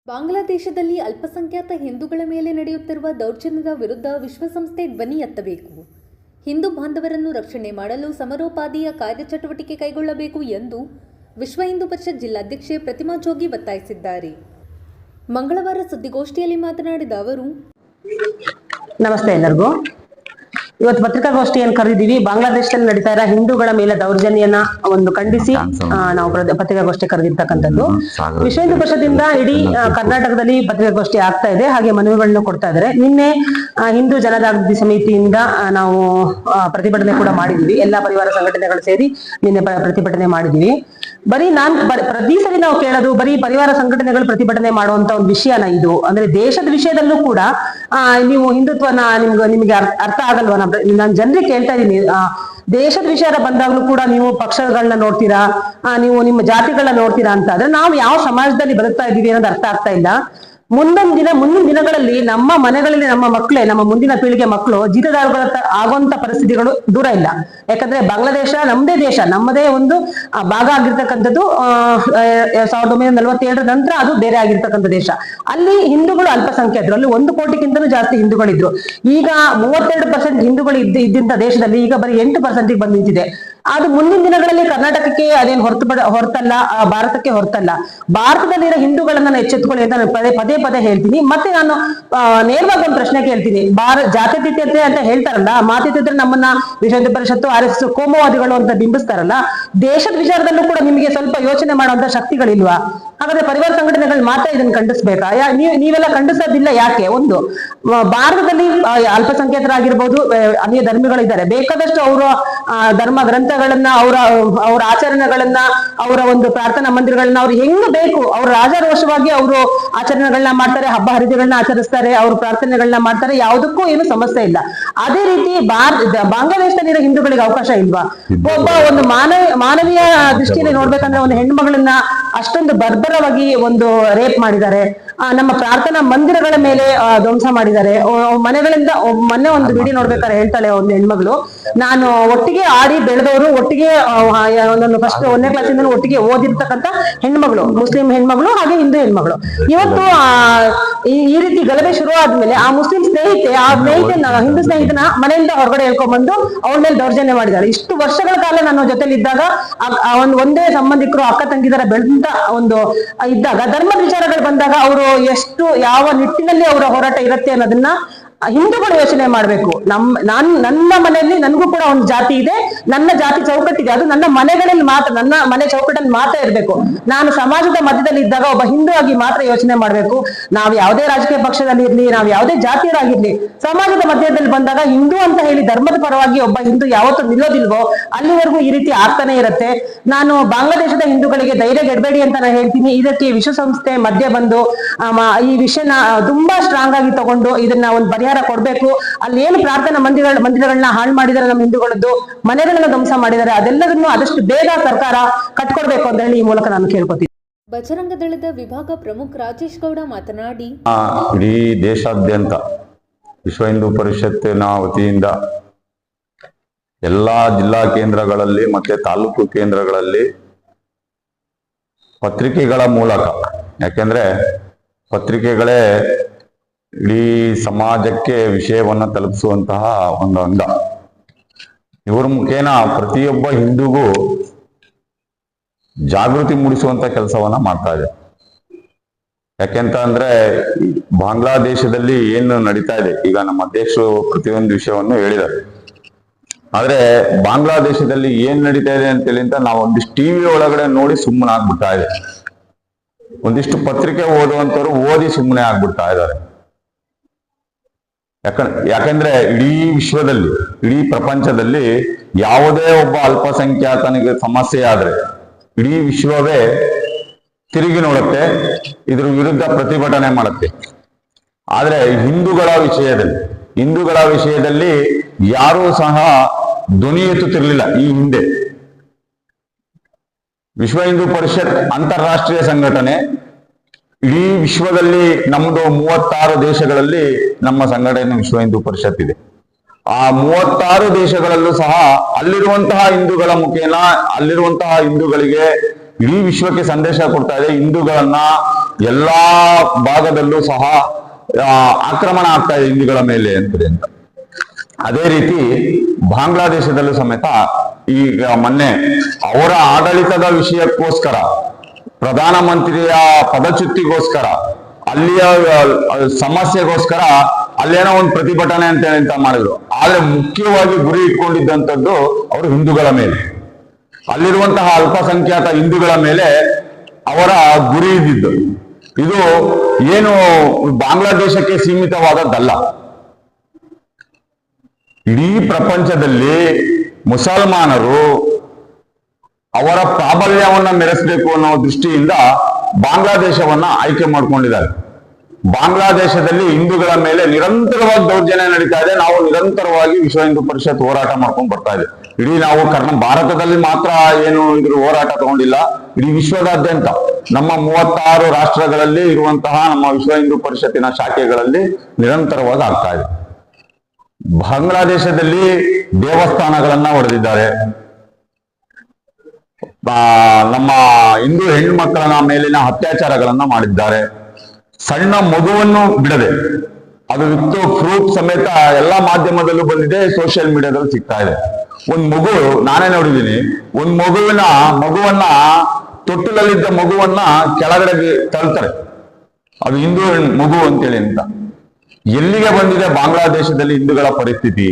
Speaker 1: ಬಾಂಗ್ಲಾದೇಶದಲ್ಲಿ ಅಲ್ಪಸಂಖ್ಯಾತ ಹಿಂದೂಗಳ ಮೇಲೆ ನಡೆಯುತ್ತಿರುವ ದೌರ್ಜನ್ಯದ ವಿರುದ್ಧ ವಿಶ್ವಸಂಸ್ಥೆ ಧ್ವನಿ ಎತ್ತಬೇಕು. ಹಿಂದೂ ಬಾಂಧವರನ್ನು ರಕ್ಷಣೆ ಮಾಡಲು ಸಮರೋಪಾದಿಯ ಕಾರ್ಯಚಟುವಟಿಕೆ ಕೈಗೊಳ್ಳಬೇಕು ಎಂದು ವಿಶ್ವ ಹಿಂದೂ ಪರಿಷತ್ ಜಿಲ್ಲಾಧ್ಯಕ್ಷೆ ಪ್ರತಿಮಾ ಜೋಗಿ ಒತ್ತಾಯಿಸಿದ್ದಾರೆ. ಮಂಗಳವಾರ ಸುದ್ದಿಗೋಷ್ಠಿಯಲ್ಲಿ ಮಾತನಾಡಿದ ಅವರು,
Speaker 4: ನಮಸ್ತೆ ಎಲ್ಲರಿಗೂ. ಇವತ್ತು ಪತ್ರಿಕಾಗೋಷ್ಠಿಯನ್ನು ಕರೆದಿದ್ದೀವಿ. ಬಾಂಗ್ಲಾದೇಶದಲ್ಲಿ ನಡೀತಾ ಇರೋ ಹಿಂದೂಗಳ ಮೇಲೆ ದೌರ್ಜನ್ಯನ ಒಂದು ಖಂಡಿಸಿ ನಾವು ಪತ್ರಿಕಾಗೋಷ್ಠಿ ಕರೆದಿರ್ತಕ್ಕಂಥದ್ದು. ವಿಶ್ವ ಹಿಂದೂ ಪರಿಷತ್ತಿಂದ ಇಡೀ ಕರ್ನಾಟಕದಲ್ಲಿ ಪತ್ರಿಕಾಗೋಷ್ಠಿ ಆಗ್ತಾ ಇದೆ, ಹಾಗೆ ಮನವಿಗಳನ್ನು ಕೊಡ್ತಾ ಇದ್ದಾರೆ. ನಿನ್ನೆ ಹಿಂದೂ ಜನಜಾಗೃತಿ ಸಮಿತಿಯಿಂದ ನಾವು ಪ್ರತಿಭಟನೆ ಕೂಡ ಮಾಡಿದೀವಿ. ಎಲ್ಲಾ ಪರಿವಾರ ಸಂಘಟನೆಗಳು ಸೇರಿ ನಿನ್ನೆ ಪ್ರತಿಭಟನೆ ಮಾಡಿದೀವಿ. ಪ್ರತಿ ಸರಿ ನಾವು ಕೇಳೋದು ಬರೀ ಪರಿವಾರ ಸಂಘಟನೆಗಳು ಪ್ರತಿಭಟನೆ ಮಾಡುವಂತ ಒಂದು ವಿಷಯನ ಇದು. ಅಂದ್ರೆ ದೇಶದ ವಿಷಯದಲ್ಲೂ ಕೂಡ ನೀವು ಹಿಂದುತ್ವನ ನಿಮ್ಗೆ ಅರ್ಥ ಆಗಲ್ವಾ? ನಾನು ಜನರಿಗೆ ಕೇಳ್ತಾ ಇದ್ದೀನಿ, ದೇಶದ ವಿಷಯ ಬಂದಾಗ್ಲೂ ಕೂಡ ನೀವು ಪಕ್ಷಗಳನ್ನ ನೋಡ್ತೀರಾ, ನೀವು ನಿಮ್ಮ ಜಾತಿಗಳನ್ನ ನೋಡ್ತೀರಾ ಅಂತ ಆದ್ರೆ ನಾವು ಯಾವ ಸಮಾಜದಲ್ಲಿ ಬದುಕ್ತಾ ಇದ್ದೀವಿ ಅನ್ನೋದು ಅರ್ಥ ಆಗ್ತಾ ಇಲ್ಲ. ಮುಂದಿನ ದಿನಗಳಲ್ಲಿ ನಮ್ಮ ಮನೆಗಳಲ್ಲಿ ನಮ್ಮ ಮಕ್ಕಳೇ, ನಮ್ಮ ಮುಂದಿನ ಪೀಳಿಗೆ ಮಕ್ಕಳು ಜೀತದಾಳುಗಳ ಆಗುವಂತ ಪರಿಸ್ಥಿತಿಗಳು ದೂರ ಇಲ್ಲ. ಯಾಕಂದ್ರೆ ಬಾಂಗ್ಲಾದೇಶ ನಮ್ಮದೇ ದೇಶ, ನಮ್ಮದೇ ಒಂದು ಭಾಗ ಆಗಿರ್ತಕ್ಕಂಥದ್ದು. 1947 ನಂತರ ಅದು ಬೇರೆ ಆಗಿರ್ತಕ್ಕಂಥ ದೇಶ. ಅಲ್ಲಿ ಹಿಂದೂಗಳು ಅಲ್ಪಸಂಖ್ಯಾತರು, ಅಲ್ಲಿ 1 ಕೋಟಿಗಿಂತಲೂ ಜಾಸ್ತಿ ಹಿಂದೂಗಳಿದ್ರು. ಈಗ 32% ಹಿಂದೂಗಳು ಇದ್ದಂತ ದೇಶದಲ್ಲಿ ಈಗ ಬರೀ 8% ಬಂದು ನಿಂತಿದೆ. ಅದು ಮುಂದಿನ ದಿನಗಳಲ್ಲಿ ಕರ್ನಾಟಕಕ್ಕೆ ಅದೇನು ಹೊರತಲ್ಲ, ಭಾರತಕ್ಕೆ ಹೊರತಲ್ಲ. ಭಾರತದಲ್ಲಿರೋ ಹಿಂದೂಗಳನ್ನ ಎಚ್ಚೆತ್ತುಕೊಳ್ಳಿ ಅಂತ ನಾನು ಪದೇ ಹೇಳ್ತೀನಿ. ಮತ್ತೆ ನಾನು ನೇರವಾಗಿ ಒಂದು ಪ್ರಶ್ನೆ ಕೇಳ್ತೀನಿ. ಜಾತ್ಯತೀತತೆ ಅಂತ ಹೇಳ್ತಾರಲ್ಲ, ಮಾತಿದ್ರೆ ನಮ್ಮನ್ನ ವಿಶ್ವ ಹಿಂದೂ ಪರಿಷತ್ತು, RSS ಕೋಮುವಾದಿಗಳು ಅಂತ ಬಿಂಬಿಸ್ತಾರಲ್ಲ, ದೇಶದ ವಿಚಾರದಲ್ಲೂ ಕೂಡ ನಿಮಗೆ ಸ್ವಲ್ಪ ಯೋಚನೆ ಮಾಡುವಂತ ಶಕ್ತಿಗಳಿಲ್ವಾ? ಹಾಗಾದ್ರೆ ಪರಿವಾರ ಸಂಘಟನೆಗಳು ಮಾತ್ರ ಇದನ್ನ ಖಂಡಿಸ್ಬೇಕಾ? ನೀವೆಲ್ಲ ಖಂಡಿಸೋದಿಲ್ಲ ಯಾಕೆ? ಒಂದು, ಭಾರತದಲ್ಲಿ ಅಲ್ಪಸಂಖ್ಯಾತರಾಗಿರ್ಬೋದು, ಅನ್ಯ ಧರ್ಮಿಗಳಿದ್ದಾರೆ, ಬೇಕಾದಷ್ಟು ಅವರ ಧರ್ಮ ಗ್ರಂಥಗಳನ್ನ, ಅವರ ಆಚರಣೆಗಳನ್ನ, ಅವರ ಒಂದು ಪ್ರಾರ್ಥನಾ ಮಂದಿರಗಳನ್ನ ಅವ್ರು ಹೆಂಗ್ ಬೇಕು ಅವ್ರ ರಾಜಾರೋಷವಾಗಿ ಅವರು ಆಚರಣೆಗಳನ್ನ ಮಾಡ್ತಾರೆ, ಹಬ್ಬ ಹರಿದಿಗಳನ್ನ ಆಚರಿಸ್ತಾರೆ, ಅವ್ರ ಪ್ರಾರ್ಥನೆಗಳನ್ನ ಮಾಡ್ತಾರೆ, ಯಾವುದಕ್ಕೂ ಏನು ಸಮಸ್ಯೆ ಇಲ್ಲ. ಅದೇ ರೀತಿ ಬಾಂಗ್ಲಾದೇಶದಲ್ಲಿರೋ ಹಿಂದೂಗಳಿಗೆ ಅವಕಾಶ ಇಲ್ವಾ? ಒಂದು ಮಾನವೀಯ ದೃಷ್ಟಿಯಲ್ಲಿ ನೋಡ್ಬೇಕಂದ್ರೆ ಒಂದು ಹೆಣ್ಮಗಳನ್ನ ಅಷ್ಟೊಂದು ಬರ್ಬರವಾಗಿ ಒಂದು ರೇಪ್ ಮಾಡಿದ್ದಾರೆ, ನಮ್ಮ ಪ್ರಾರ್ಥನಾ ಮಂದಿರಗಳ ಮೇಲೆ ಧ್ವಂಸ ಮಾಡಿದ್ದಾರೆ, ಮನೆಗಳಿಂದ. ಮೊನ್ನೆ ಒಂದು ವಿಡಿಯೋ ನೋಡ್ಬೇಕಾದ್ರೆ ಹೇಳ್ತಾಳೆ ಒಂದು ಹೆಣ್ಮಗಳು, ನಾನು ಒಟ್ಟಿಗೆ ಆಡಿ ಬೆಳೆದವರು, ಒಟ್ಟಿಗೆ ಒಂದೊಂದು ಫಸ್ಟ್ 1ನೇ ಕ್ಲಾಸಿಂದ ಒಟ್ಟಿಗೆ ಓದಿರ್ತಕ್ಕಂಥ ಹೆಣ್ಮಗಳು, ಮುಸ್ಲಿಂ ಹೆಣ್ಮಗಳು ಹಾಗೆ ಹಿಂದೂ ಹೆಣ್ಮಗಳು. ಇವತ್ತು ಈ ರೀತಿ ಗಲಭೆ ಶುರು ಆದ್ಮೇಲೆ ಆ ಮುಸ್ಲಿಂ ಹಿಂದೂ ಸ್ನೇಹಿತನ ಮನೆಯಿಂದ ಹೊರಗಡೆ ಹೇಳ್ಕೊಂಡ್ಬಂದು ಅವಳ ಮೇಲೆ ದೌರ್ಜನ್ಯ ಮಾಡಿದ್ದಾರೆ. ಇಷ್ಟು ವರ್ಷಗಳ ಕಾಲ ನನ್ನ ಜೊತೆಲಿ ಇದ್ದಾಗ, ಒಂದೇ ಸಂಬಂಧಿಕರು ಅಕ್ಕ ತಂಗಿದರ ಬೆಳೆದಂತ ಒಂದು ಇದ್ದಾಗ, ಧರ್ಮದ ವಿಚಾರಗಳು ಬಂದಾಗ ಅವರು ಎಷ್ಟು ಯಾವ ನಿಟ್ಟಿನಲ್ಲಿ ಅವರ ಹೋರಾಟ ಇರುತ್ತೆ ಅನ್ನೋದನ್ನ ಹಿಂದೂಗಳು ಯೋಚನೆ ಮಾಡ್ಬೇಕು. ನನ್ನ ಮನೆಯಲ್ಲಿ ನನಗೂ ಕೂಡ ಒಂದು ಜಾತಿ ಇದೆ, ನನ್ನ ಜಾತಿ ಚೌಕಟ್ಟಿದೆ, ಅದು ನನ್ನ ಮನೆಗಳಲ್ಲಿ ಮಾತ್ರ, ನನ್ನ ಮನೆ ಚೌಕಟ್ಟಲ್ಲಿ ಮಾತ್ರ ಇರ್ಬೇಕು. ನಾನು ಸಮಾಜದ ಮಧ್ಯದಲ್ಲಿ ಇದ್ದಾಗ ಒಬ್ಬ ಹಿಂದೂ ಆಗಿ ಮಾತ್ರ ಯೋಚನೆ ಮಾಡ್ಬೇಕು. ನಾವು ಯಾವುದೇ ರಾಜಕೀಯ ಪಕ್ಷದಲ್ಲಿ ಇರ್ಲಿ, ನಾವು ಯಾವುದೇ ಜಾತಿಯರಾಗಿರ್ಲಿ, ಸಮಾಜದ ಮಧ್ಯದಲ್ಲಿ ಬಂದಾಗ ಹಿಂದೂ ಅಂತ ಹೇಳಿ ಧರ್ಮದ ಪರವಾಗಿ ಒಬ್ಬ ಹಿಂದೂ ಯಾವತ್ತೂ ನಿಲ್ಲೋದಿಲ್ವೋ ಅಲ್ಲಿವರೆಗೂ ಈ ರೀತಿ ಆಗ್ತಾನೆ ಇರುತ್ತೆ. ನಾನು ಬಾಂಗ್ಲಾದೇಶದ ಹಿಂದೂಗಳಿಗೆ ಧೈರ್ಯ ಗೆಡಬೇಡಿ ಅಂತ ನಾನು ಹೇಳ್ತೀನಿ. ಇದಕ್ಕೆ ವಿಶ್ವಸಂಸ್ಥೆ ಮಧ್ಯ ಬಂದು ಈ ವಿಷಯನ ತುಂಬಾ ಸ್ಟ್ರಾಂಗ್ ಆಗಿ ತಗೊಂಡು ಇದನ್ನ ಒಂದು ಪರಿಹಾರ ಕೊಡ್ಬೇಕು. ಅಲ್ಲಿ ಏನು ಪ್ರಾರ್ಥನಾ ಮಂದಿರಗಳನ್ನ ಹಾಳು ಮಾಡಿದಾರೆ, ನಮ್ಮ ಹಿಂದೂಗಳದ್ದು ಮನೆಗಳನ್ನ ಧ್ವಂಸ ಮಾಡಿದ್ದಾರೆ, ಅದೆಲ್ಲದನ್ನು ಆದಷ್ಟು ಬೇಗ ಸರ್ಕಾರ ಕಟ್ಕೊಡ್ಬೇಕು ಅಂತ ಹೇಳಿ ಈ ಮೂಲಕ ನಾನು ಕೇಳ್ಕೊತೀನಿ.
Speaker 1: ಬಜರಂಗ ದಳದ ವಿಭಾಗ ಪ್ರಮುಖ ರಾಜೇಶ್ ಗೌಡ ಮಾತನಾಡಿ,
Speaker 5: ಇಡೀ ದೇಶಾದ್ಯಂತ ವಿಶ್ವ ಹಿಂದೂ ಪರಿಷತ್ತಿನ ವತಿಯಿಂದ ಎಲ್ಲಾ ಜಿಲ್ಲಾ ಕೇಂದ್ರಗಳಲ್ಲಿ ಮತ್ತೆ ತಾಲೂಕು ಕೇಂದ್ರಗಳಲ್ಲಿ ಪತ್ರಿಕೆಗಳ ಮೂಲಕ, ಯಾಕೆಂದ್ರೆ ಪತ್ರಿಕೆಗಳೇ ಇಡೀ ಸಮಾಜಕ್ಕೆ ವಿಷಯವನ್ನು ತಲುಪಿಸುವಂತಹ ಒಂದು ಅಂಗ. ಇವರ ಮುಖೇನ ಪ್ರತಿಯೊಬ್ಬ ಹಿಂದೂಗೂ ಜಾಗೃತಿ ಮೂಡಿಸುವಂತ ಕೆಲಸವನ್ನ ಮಾಡ್ತಾ ಇದೆ. ಯಾಕೆಂತ ಅಂದ್ರೆ ಬಾಂಗ್ಲಾದೇಶದಲ್ಲಿ ಏನು ನಡೀತಾ ಇದೆ, ಈಗ ನಮ್ಮ ಅಧ್ಯಕ್ಷರು ಪ್ರತಿಯೊಂದು ವಿಷಯವನ್ನು ಹೇಳಿದ್ದಾರೆ. ಆದ್ರೆ ಬಾಂಗ್ಲಾದೇಶದಲ್ಲಿ ಏನ್ ನಡೀತಾ ಇದೆ ಅಂತೇಳಿ ಅಂತ ನಾವು ಒಂದಿಷ್ಟು ಟಿವಿ ಒಳಗಡೆ ನೋಡಿ ಸುಮ್ಮನೆ ಆಗ್ಬಿಡ್ತಾ ಇದೆ. ಒಂದಿಷ್ಟು ಪತ್ರಿಕೆ ಓದುವಂತವ್ರು ಓದಿ ಸುಮ್ಮನೆ ಆಗ್ಬಿಡ್ತಾ ಇದ್ದಾರೆ. ಯಾಕಂದ್ರೆ ಇಡೀ ವಿಶ್ವದಲ್ಲಿ, ಇಡೀ ಪ್ರಪಂಚದಲ್ಲಿ ಯಾವುದೇ ಒಬ್ಬ ಅಲ್ಪಸಂಖ್ಯಾತನಿಗೆ ಸಮಸ್ಯೆ ಆದ್ರೆ ಇಡೀ ವಿಶ್ವವೇ ತಿರುಗಿ ನೋಡುತ್ತೆ, ಇದ್ರ ವಿರುದ್ಧ ಪ್ರತಿಭಟನೆ ಮಾಡುತ್ತೆ. ಆದ್ರೆ ಹಿಂದೂಗಳ ವಿಷಯದಲ್ಲಿ ಯಾರೂ ಸಹ ಧ್ವನಿ ಎತ್ತುತ್ತಿರಲಿಲ್ಲ. ಈ ಹಿಂದೆ ವಿಶ್ವ ಹಿಂದೂ ಪರಿಷತ್ ಅಂತಾರಾಷ್ಟ್ರೀಯ ಸಂಘಟನೆ ಇಡೀ ವಿಶ್ವದಲ್ಲಿ ನಮ್ದು 36 ದೇಶಗಳಲ್ಲಿ ನಮ್ಮ ಸಂಘಟನೆ ವಿಶ್ವ ಹಿಂದೂ ಪರಿಷತ್ ಇದೆ. ಆ 36 ದೇಶಗಳಲ್ಲೂ ಸಹ ಅಲ್ಲಿರುವಂತಹ ಹಿಂದೂಗಳ ಮುಖೇನ ಅಲ್ಲಿರುವಂತಹ ಹಿಂದೂಗಳಿಗೆ ಇಡೀ ವಿಶ್ವಕ್ಕೆ ಸಂದೇಶ ಕೊಡ್ತಾ ಇದೆ. ಹಿಂದೂಗಳನ್ನ ಎಲ್ಲಾ ಭಾಗದಲ್ಲೂ ಸಹ ಆಕ್ರಮಣ ಆಗ್ತಾ ಇದೆ ಹಿಂದೂಗಳ ಮೇಲೆ ಅಂತ. ಅದೇ ರೀತಿ ಬಾಂಗ್ಲಾದೇಶದಲ್ಲೂ ಸಮೇತ ಈಗ ಮೊನ್ನೆ ಅವರ ಆಡಳಿತದ ವಿಷಯಕ್ಕೋಸ್ಕರ, ಪ್ರಧಾನಮಂತ್ರಿಯ ಪದಚ್ಯುತಿಗೋಸ್ಕರ, ಅಲ್ಲಿಯ ಸಮಸ್ಯೆಗೋಸ್ಕರ ಅಲ್ಲೇನೋ ಒಂದು ಪ್ರತಿಭಟನೆ ಅಂತ ಮಾಡಿದ್ರು. ಆದ್ರೆ ಮುಖ್ಯವಾಗಿ ಗುರಿ ಇಟ್ಕೊಂಡಿದ್ದಂಥದ್ದು ಅವರು ಹಿಂದೂಗಳ ಮೇಲೆ, ಅಲ್ಲಿರುವಂತಹ ಅಲ್ಪಸಂಖ್ಯಾತ ಹಿಂದೂಗಳ ಮೇಲೆ ಅವರ ಗುರಿ ಇದ್ದಿದ್ದು. ಇದು ಏನು ಬಾಂಗ್ಲಾದೇಶಕ್ಕೆ ಸೀಮಿತವಾದದ್ದಲ್ಲ. ಇಡೀ ಪ್ರಪಂಚದಲ್ಲಿ ಮುಸಲ್ಮಾನರು ಅವರ ಪ್ರಾಬಲ್ಯವನ್ನ ಮೆರೆಸಬೇಕು ಅನ್ನೋ ದೃಷ್ಟಿಯಿಂದ ಬಾಂಗ್ಲಾದೇಶವನ್ನ ಆಯ್ಕೆ ಮಾಡ್ಕೊಂಡಿದ್ದಾರೆ. ಬಾಂಗ್ಲಾದೇಶದಲ್ಲಿ ಹಿಂದೂಗಳ ಮೇಲೆ ನಿರಂತರವಾಗಿ ದೌರ್ಜನ್ಯ ನಡೀತಾ ಇದೆ. ನಾವು ನಿರಂತರವಾಗಿ ವಿಶ್ವ ಹಿಂದೂ ಪರಿಷತ್ ಹೋರಾಟ ಮಾಡ್ಕೊಂಡು ಬರ್ತಾ ಇದೆ. ಇಡೀ ನಾವು ಭಾರತದಲ್ಲಿ ಮಾತ್ರ ಏನು ಇದ್ರ ಹೋರಾಟ ತಗೊಂಡಿಲ್ಲ, ಇಡೀ ವಿಶ್ವದಾದ್ಯಂತ ನಮ್ಮ 36 ರಾಷ್ಟ್ರಗಳಲ್ಲಿ ಇರುವಂತಹ ನಮ್ಮ ವಿಶ್ವ ಹಿಂದೂ ಪರಿಷತ್ತಿನ ಶಾಖೆಗಳಲ್ಲಿ ನಿರಂತರವಾಗಿ ಆಗ್ತಾ ಇದೆ. ಬಾಂಗ್ಲಾದೇಶದಲ್ಲಿ ದೇವಸ್ಥಾನಗಳನ್ನ ಹೊಡೆದಿದ್ದಾರೆ. ನಮ್ಮ ಹಿಂದೂ ಹೆಣ್ಮಕ್ಕಳ ಮೇಲಿನ ಅತ್ಯಾಚಾರಗಳನ್ನ ಮಾಡಿದ್ದಾರೆ. ಸಣ್ಣ ಮಗುವನ್ನು ಬಿಡದೆ, ಅದು ವಿತ್ತು ಪ್ರೂಫ್ ಸಮೇತ ಎಲ್ಲಾ ಮಾಧ್ಯಮದಲ್ಲೂ ಬಂದಿದೆ, ಸೋಷಿಯಲ್ ಮೀಡಿಯಾದಲ್ಲಿ ಸಿಗ್ತಾ ಇದೆ. ಒಂದ್ ಮಗು, ನಾನೇ ನೋಡಿದ್ದೀನಿ, ಒಂದ್ ಮಗುವನ್ನ ತೊಟ್ಟಿಲಲ್ಲಿದ್ದ ಮಗುವನ್ನ ಕೆಳಗಡೆ ತಳ್ತಾರೆ, ಅದು ಹಿಂದೂ ಮಗು ಅಂತೇಳಿ ಅಂತ. ಎಲ್ಲಿಗೆ ಬಂದಿದೆ ಬಾಂಗ್ಲಾದೇಶದಲ್ಲಿ ಹಿಂದೂಗಳ ಪರಿಸ್ಥಿತಿ?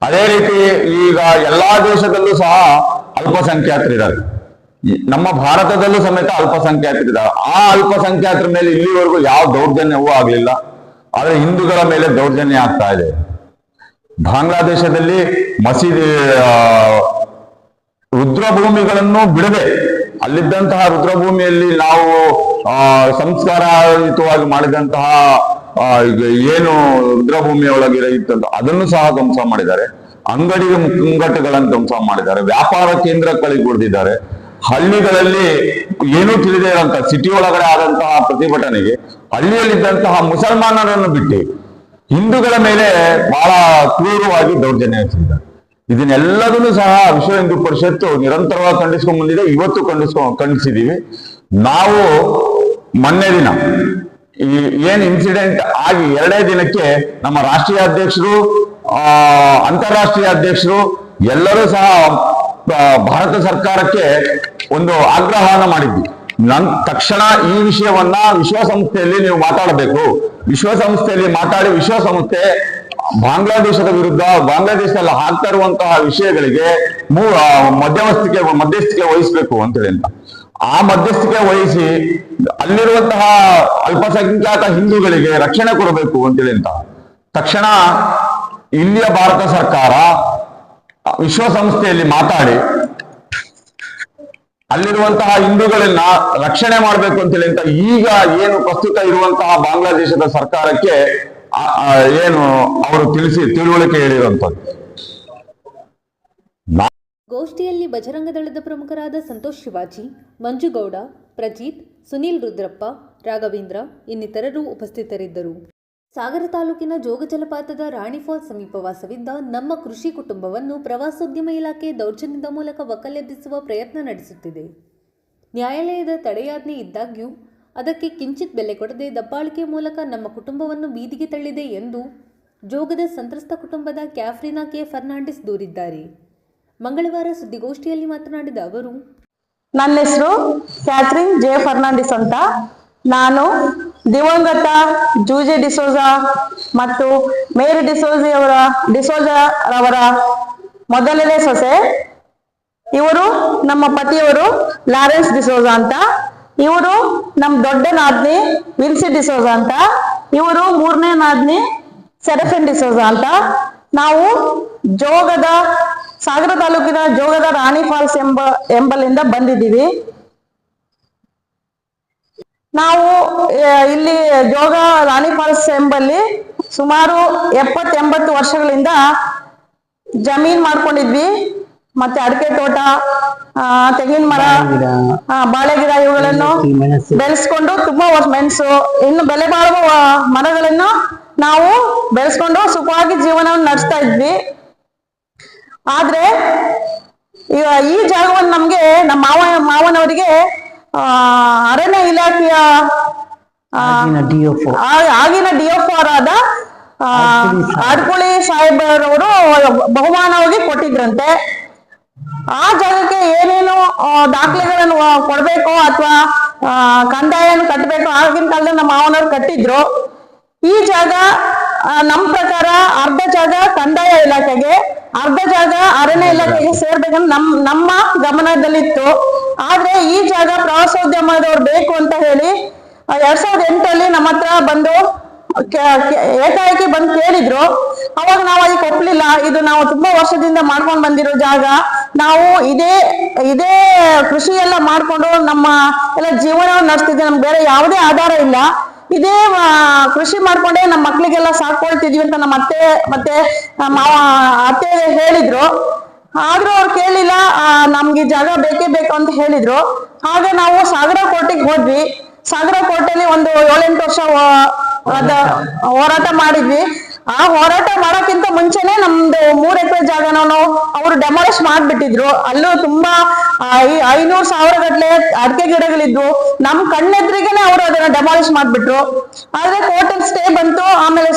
Speaker 5: ಅದೇ ರೀತಿ ಈಗ ಎಲ್ಲಾ ದೇಶದಲ್ಲೂ ಸಹ ಅಲ್ಪಸಂಖ್ಯಾತರಿದ್ದಾರೆ. ನಮ್ಮ ಭಾರತದಲ್ಲೂ ಸಮೇತ ಅಲ್ಪಸಂಖ್ಯಾತರಿದ್ದಾರೆ. ಆ ಅಲ್ಪಸಂಖ್ಯಾತರ ಮೇಲೆ ಇಲ್ಲಿವರೆಗೂ ಯಾವ ದೌರ್ಜನ್ಯವೂ ಆಗ್ಲಿಲ್ಲ. ಆದ್ರೆ ಹಿಂದೂಗಳ ಮೇಲೆ ದೌರ್ಜನ್ಯ ಆಗ್ತಾ ಇದೆ. ಬಾಂಗ್ಲಾದೇಶದಲ್ಲಿ ಮಸೀದಿ ರುದ್ರಭೂಮಿಗಳನ್ನು ಬಿಡದೆ, ಅಲ್ಲಿದ್ದಂತಹ ರುದ್ರಭೂಮಿಯಲ್ಲಿ ನಾವು ಸಂಸ್ಕಾರಯುತವಾಗಿ ಮಾಡಿದಂತಹ ಏನು ರುದ್ರಭೂಮಿಯ ಒಳಗೆ ಇತ್ತಂತ ಅದನ್ನು ಸಹ ಧ್ವಂಸ ಮಾಡಿದ್ದಾರೆ. ಅಂಗಡಿ ಮುಂಗಟ್ಟುಗಳನ್ನು ಧ್ವಂಸ ಮಾಡಿದ್ದಾರೆ. ವ್ಯಾಪಾರ ಕೇಂದ್ರಗಳಿಗೆ ಹೊಡೆದಿದ್ದಾರೆ. ಹಳ್ಳಿಗಳಲ್ಲಿ ಏನೂ ತಿಳಿದೇ ಇರುವಂತಹ, ಸಿಟಿ ಒಳಗಡೆ ಆದಂತಹ ಪ್ರತಿಭಟನೆಗೆ ಹಳ್ಳಿಯಲ್ಲಿದ್ದಂತಹ ಮುಸಲ್ಮಾನರನ್ನು ಬಿಟ್ಟು ಹಿಂದೂಗಳ ಮೇಲೆ ಬಹಳ ಕ್ರೂರವಾಗಿ ದೌರ್ಜನ್ಯ ಎಸಗಿದ್ದಾರೆ. ಇದನ್ನೆಲ್ಲದನ್ನು ಸಹ ವಿಶ್ವ ಹಿಂದೂ ಪರಿಷತ್ತು ನಿರಂತರವಾಗಿ ಖಂಡಿಸ್ಕೊಂಡ್ ಬಂದಿದೆ. ಇವತ್ತು ಖಂಡಿಸಿದೀವಿ. ನಾವು ಮೊನ್ನೆ ದಿನ ಈ ಏನ್ ಇನ್ಸಿಡೆಂಟ್ ಆಗಿ 2ನೇ ದಿನಕ್ಕೆ ನಮ್ಮ ರಾಷ್ಟ್ರೀಯ ಅಧ್ಯಕ್ಷರು, ಅಂತಾರಾಷ್ಟ್ರೀಯ ಅಧ್ಯಕ್ಷರು ಎಲ್ಲರೂ ಸಹ ಭಾರತ ಸರ್ಕಾರಕ್ಕೆ ಒಂದು ಆಗ್ರಹವನ್ನ ಮಾಡಿದ್ವಿ. ತಕ್ಷಣ ಈ ವಿಷಯವನ್ನ ವಿಶ್ವಸಂಸ್ಥೆಯಲ್ಲಿ ನೀವು ಮಾತಾಡಬೇಕು. ವಿಶ್ವಸಂಸ್ಥೆಯಲ್ಲಿ ಮಾತಾಡಿ ವಿಶ್ವಸಂಸ್ಥೆ ಬಾಂಗ್ಲಾದೇಶದ ವಿರುದ್ಧ, ಬಾಂಗ್ಲಾದೇಶದಲ್ಲಿ ಆಗ್ತಾ ಇರುವಂತಹ ವಿಷಯಗಳಿಗೆ ಮಧ್ಯಸ್ಥಿಕೆ ವಹಿಸಬೇಕು ಅಂತೇಳಿ ಅಂತ. ಆ ಮಧ್ಯಸ್ಥಿಕೆ ವಹಿಸಿ ಅಲ್ಲಿರುವಂತಹ ಅಲ್ಪಸಂಖ್ಯಾತ ಹಿಂದೂಗಳಿಗೆ ರಕ್ಷಣೆ ಕೊಡಬೇಕು ಅಂತೇಳಿ ಅಂತ ತಕ್ಷಣ ಇಲ್ಲಿಯ ಭಾರತ ಸರ್ಕಾರ ವಿಶ್ವಸಂಸ್ಥೆಯಲ್ಲಿ ಮಾತಾಡಿ ಅಲ್ಲಿರುವಂತಹ ಹಿಂದೂಗಳನ್ನ ರಕ್ಷಣೆ ಮಾಡಬೇಕು ಅಂತೇಳಿ ಅಂತ ಈಗ ಏನು ಪ್ರಸ್ತುತ ಇರುವಂತಹ ಬಾಂಗ್ಲಾದೇಶದ ಸರ್ಕಾರಕ್ಕೆ ಏನು ಅವರು ತಿಳುವಳಿಕೆ ಹೇಳಿರುವಂತದ್ದು.
Speaker 1: ಗೋಷ್ಠಿಯಲ್ಲಿ ಬಜರಂಗ ದಳದ ಪ್ರಮುಖರಾದ ಸಂತೋಷ್ ಶಿವಾಜಿ, ಮಂಜುಗೌಡ, ಪ್ರಜೀತ್, ಸುನೀಲ್ ರುದ್ರಪ್ಪ, ರಾಘವೇಂದ್ರ ಇನ್ನಿತರರು ಉಪಸ್ಥಿತರಿದ್ದರು. ಸಾಗರ ತಾಲೂಕಿನ ಜೋಗ ಜಲಪಾತದ ರಾಣಿ ಫಾಲ್ಸ್ ಸಮೀಪ ವಾಸವಿದ್ದ ನಮ್ಮ ಕೃಷಿ ಕುಟುಂಬವನ್ನು ಪ್ರವಾಸೋದ್ಯಮ ಇಲಾಖೆ ದೌರ್ಜನ್ಯದ ಮೂಲಕ ಒಕ್ಕಲೆಬ್ಬಿಸುವ ಪ್ರಯತ್ನ ನಡೆಸುತ್ತಿದೆ. ನ್ಯಾಯಾಲಯದ ತಡೆಯಾಜ್ಞೆ ಇದ್ದಾಗ್ಯೂ ಅದಕ್ಕೆ ಕಿಂಚಿತ್ ಬೆಲೆ ಕೊಡದೆ ದಬ್ಬಾಳಿಕೆ ಮೂಲಕ ನಮ್ಮ ಕುಟುಂಬವನ್ನು ಬೀದಿಗೆ ತಳ್ಳಿದೆ ಎಂದು ಜೋಗದ ಸಂತ್ರಸ್ತ ಕುಟುಂಬದ ಕ್ಯಾಫ್ರಿನಾ ಕೆ ಫರ್ನಾಂಡಿಸ್ ದೂರಿದ್ದಾರೆ. ಮಂಗಳವಾರ ಸುದ್ದಿಗೋಷ್ಠಿಯಲ್ಲಿ ಮಾತನಾಡಿದ ಅವರು,
Speaker 6: ನನ್ನ ಹೆಸರು ಕ್ಯಾಥರಿನ್ ಜೆ ಫರ್ನಾಂಡಿಸ್ ಅಂತ. ನಾನು ದಿವಂಗತ ಜೂಜೆ ಡಿಸೋಜಾ ಮತ್ತು ಮೇರಿ ಡಿಸೋಜಾ ರವರ ಮೊದಲನೇ ಸೊಸೆ. ಇವರು ನಮ್ಮ ಪತಿಯವರು ಲಾರೆನ್ಸ್ ಡಿಸೋಜಾ ಅಂತ. ಇವರು ನಮ್ಮ ದೊಡ್ಡ ನಾದ್ನಿ ವಿನ್ಸಿ ಡಿಸೋಜಾ ಅಂತ. ಇವರು ಮೂರನೇ ನಾದ್ನಿ ಸೆರೆಫಿನ್ ಡಿಸೋಜಾ ಅಂತ. ನಾವು ಸಾಗರ ತಾಲೂಕಿನ ಜೋಗದ ರಾಣಿ ಫಾಲ್ಸ್ ಎಂಬಲ್ಲಿಂದ ಬಂದಿದ್ದೀವಿ. ನಾವು ಇಲ್ಲಿ ಜೋಗ ರಾಣಿ ಫಾಲ್ಸ್ ಎಂಬಲ್ಲಿ ಸುಮಾರು 70-80 ವರ್ಷಗಳಿಂದ ಜಮೀನ್ ಮಾಡ್ಕೊಂಡಿದ್ವಿ. ಮತ್ತೆ ಅಡಿಕೆ ತೋಟ, ತೆಂಗಿನ ಮರ, ಬಾಳೆ ಗಿಡ ಇವುಗಳನ್ನು ಬೆಳೆಸ್ಕೊಂಡು ತುಂಬಾ ಮೆಣಸು, ಇನ್ನು ಬೆಲೆ ಬಾಳುವ ಮರಗಳನ್ನು ನಾವು ಬೆಳೆಸ್ಕೊಂಡು ಸುಖವಾಗಿ ಜೀವನವನ್ನು ನಡೆಸ್ತಾ ಇದ್ವಿ. ಆದ್ರೆ ಈ ಜಾಗವನ್ನು ನಮ್ಗೆ ನಮ್ಮ ಮಾವನವರಿಗೆ ಅರಣ್ಯ ಇಲಾಖೆಯ ಆಗಿನ ಡಿಎಫ್ಒ ಆದ ಅಡ್ಕುಳಿ ಸಾಹೇಬರವರು ಬಹುಮಾನವಾಗಿ ಕೊಟ್ಟಿದ್ರಂತೆ. ಆ ಜಾಗಕ್ಕೆ ಏನೇನು ದಾಖಲೆಗಳನ್ನು ಕೊಡ್ಬೇಕು ಅಥವಾ ಕಂದಾಯವನ್ನು ಕಟ್ಟಬೇಕು ಆಗಿನ ಕಾಲದಲ್ಲಿ ನಮ್ಮ ಮಾವನವ್ರು ಕಟ್ಟಿದ್ರು. ಈ ಜಾಗ ನಮ್ ಪ್ರಕಾರ ಅರ್ಧ ಜಾಗ ಕಂದಾಯ ಇಲಾಖೆಗೆ, ಅರ್ಧ ಜಾಗ ಅರಣ್ಯ ಇಲಾಖೆಗೆ ಸೇರ್ಬೇಕಂತ ನಮ್ಮ ಗಮನದಲ್ಲಿತ್ತು. ಆದ್ರೆ ಈ ಜಾಗ ಪ್ರವಾಸೋದ್ಯಮದವ್ರು ಬೇಕು ಅಂತ ಹೇಳಿ 2008 ನಮ್ಮ ಹತ್ರ ಬಂದು ಏಕಾಏಕಿ ಬಂದು ಕೇಳಿದ್ರು. ಅವಾಗ ನಾವು ಅದಕ್ಕೆ ಒಪ್ಲಿಲ್ಲ. ಇದು ನಾವು ತುಂಬಾ ವರ್ಷದಿಂದ ಮಾಡ್ಕೊಂಡು ಬಂದಿರೋ ಜಾಗ, ನಾವು ಇದೇ ಕೃಷಿ ಎಲ್ಲ ಮಾಡ್ಕೊಂಡು ನಮ್ಮ ಎಲ್ಲ ಜೀವನವನ್ನು ನಡೆಸ್ತಿದ್ವಿ, ನಮ್ಗೆ ಬೇರೆ ಯಾವುದೇ ಆಧಾರ ಇಲ್ಲ, ಇದೇ ಕೃಷಿ ಮಾಡ್ಕೊಂಡೆ ನಮ್ಮ ಮಕ್ಳಿಗೆಲ್ಲ ಸಾಕೊಳ್ತಿದ್ವಿ ಅಂತ ನಮ್ಮ ಅತ್ತೆ ಮತ್ತೆ ಅತ್ತೆ ಹೇಳಿದ್ರು. ಆದ್ರೂ ಅವ್ರು ಕೇಳಿಲ್ಲ, ನಮ್ಗೆ ಜಾಗ ಬೇಕೇ ಬೇಕು ಅಂತ ಹೇಳಿದ್ರು. ಹಾಗೆ ನಾವು ಸಾಗರ ಕೋರ್ಟಿಗೆ ಹೋದ್ವಿ. ಸಾಗರ ಕೋರ್ಟಲ್ಲಿ ಒಂದು 7-8 ವರ್ಷ ಹೋರಾಟ ಮಾಡಿದ್ವಿ. ಆ ಹೋರಾಟ ಮಾಡೋಕ್ಕಿಂತ ಮುಂಚೆನೆ ನಮ್ದು 3 ಎಕರೆ ಜಾಗನೂ ಅವರು ಡೆಮಾಲಿಷ್ ಮಾಡ್ಬಿಟ್ಟಿದ್ರು. ಅಲ್ಲೂ ತುಂಬಾ 500,000 ಗಟ್ಲೆ ಅಡಿಕೆ ಗಿಡಗಳಿದ್ವು. ನಮ್ ಕಣ್ಣೆದ್ರಿಗೆನೆ ಅವರು ಅದನ್ನ ಡೆಮಾಲಿಷ್ ಮಾಡ್ಬಿಟ್ರು. ಆದ್ರೆ ಕೋರ್ಟಲ್ಲಿ ಸ್ಟೇ ಬಂತು, ಆಮೇಲೆ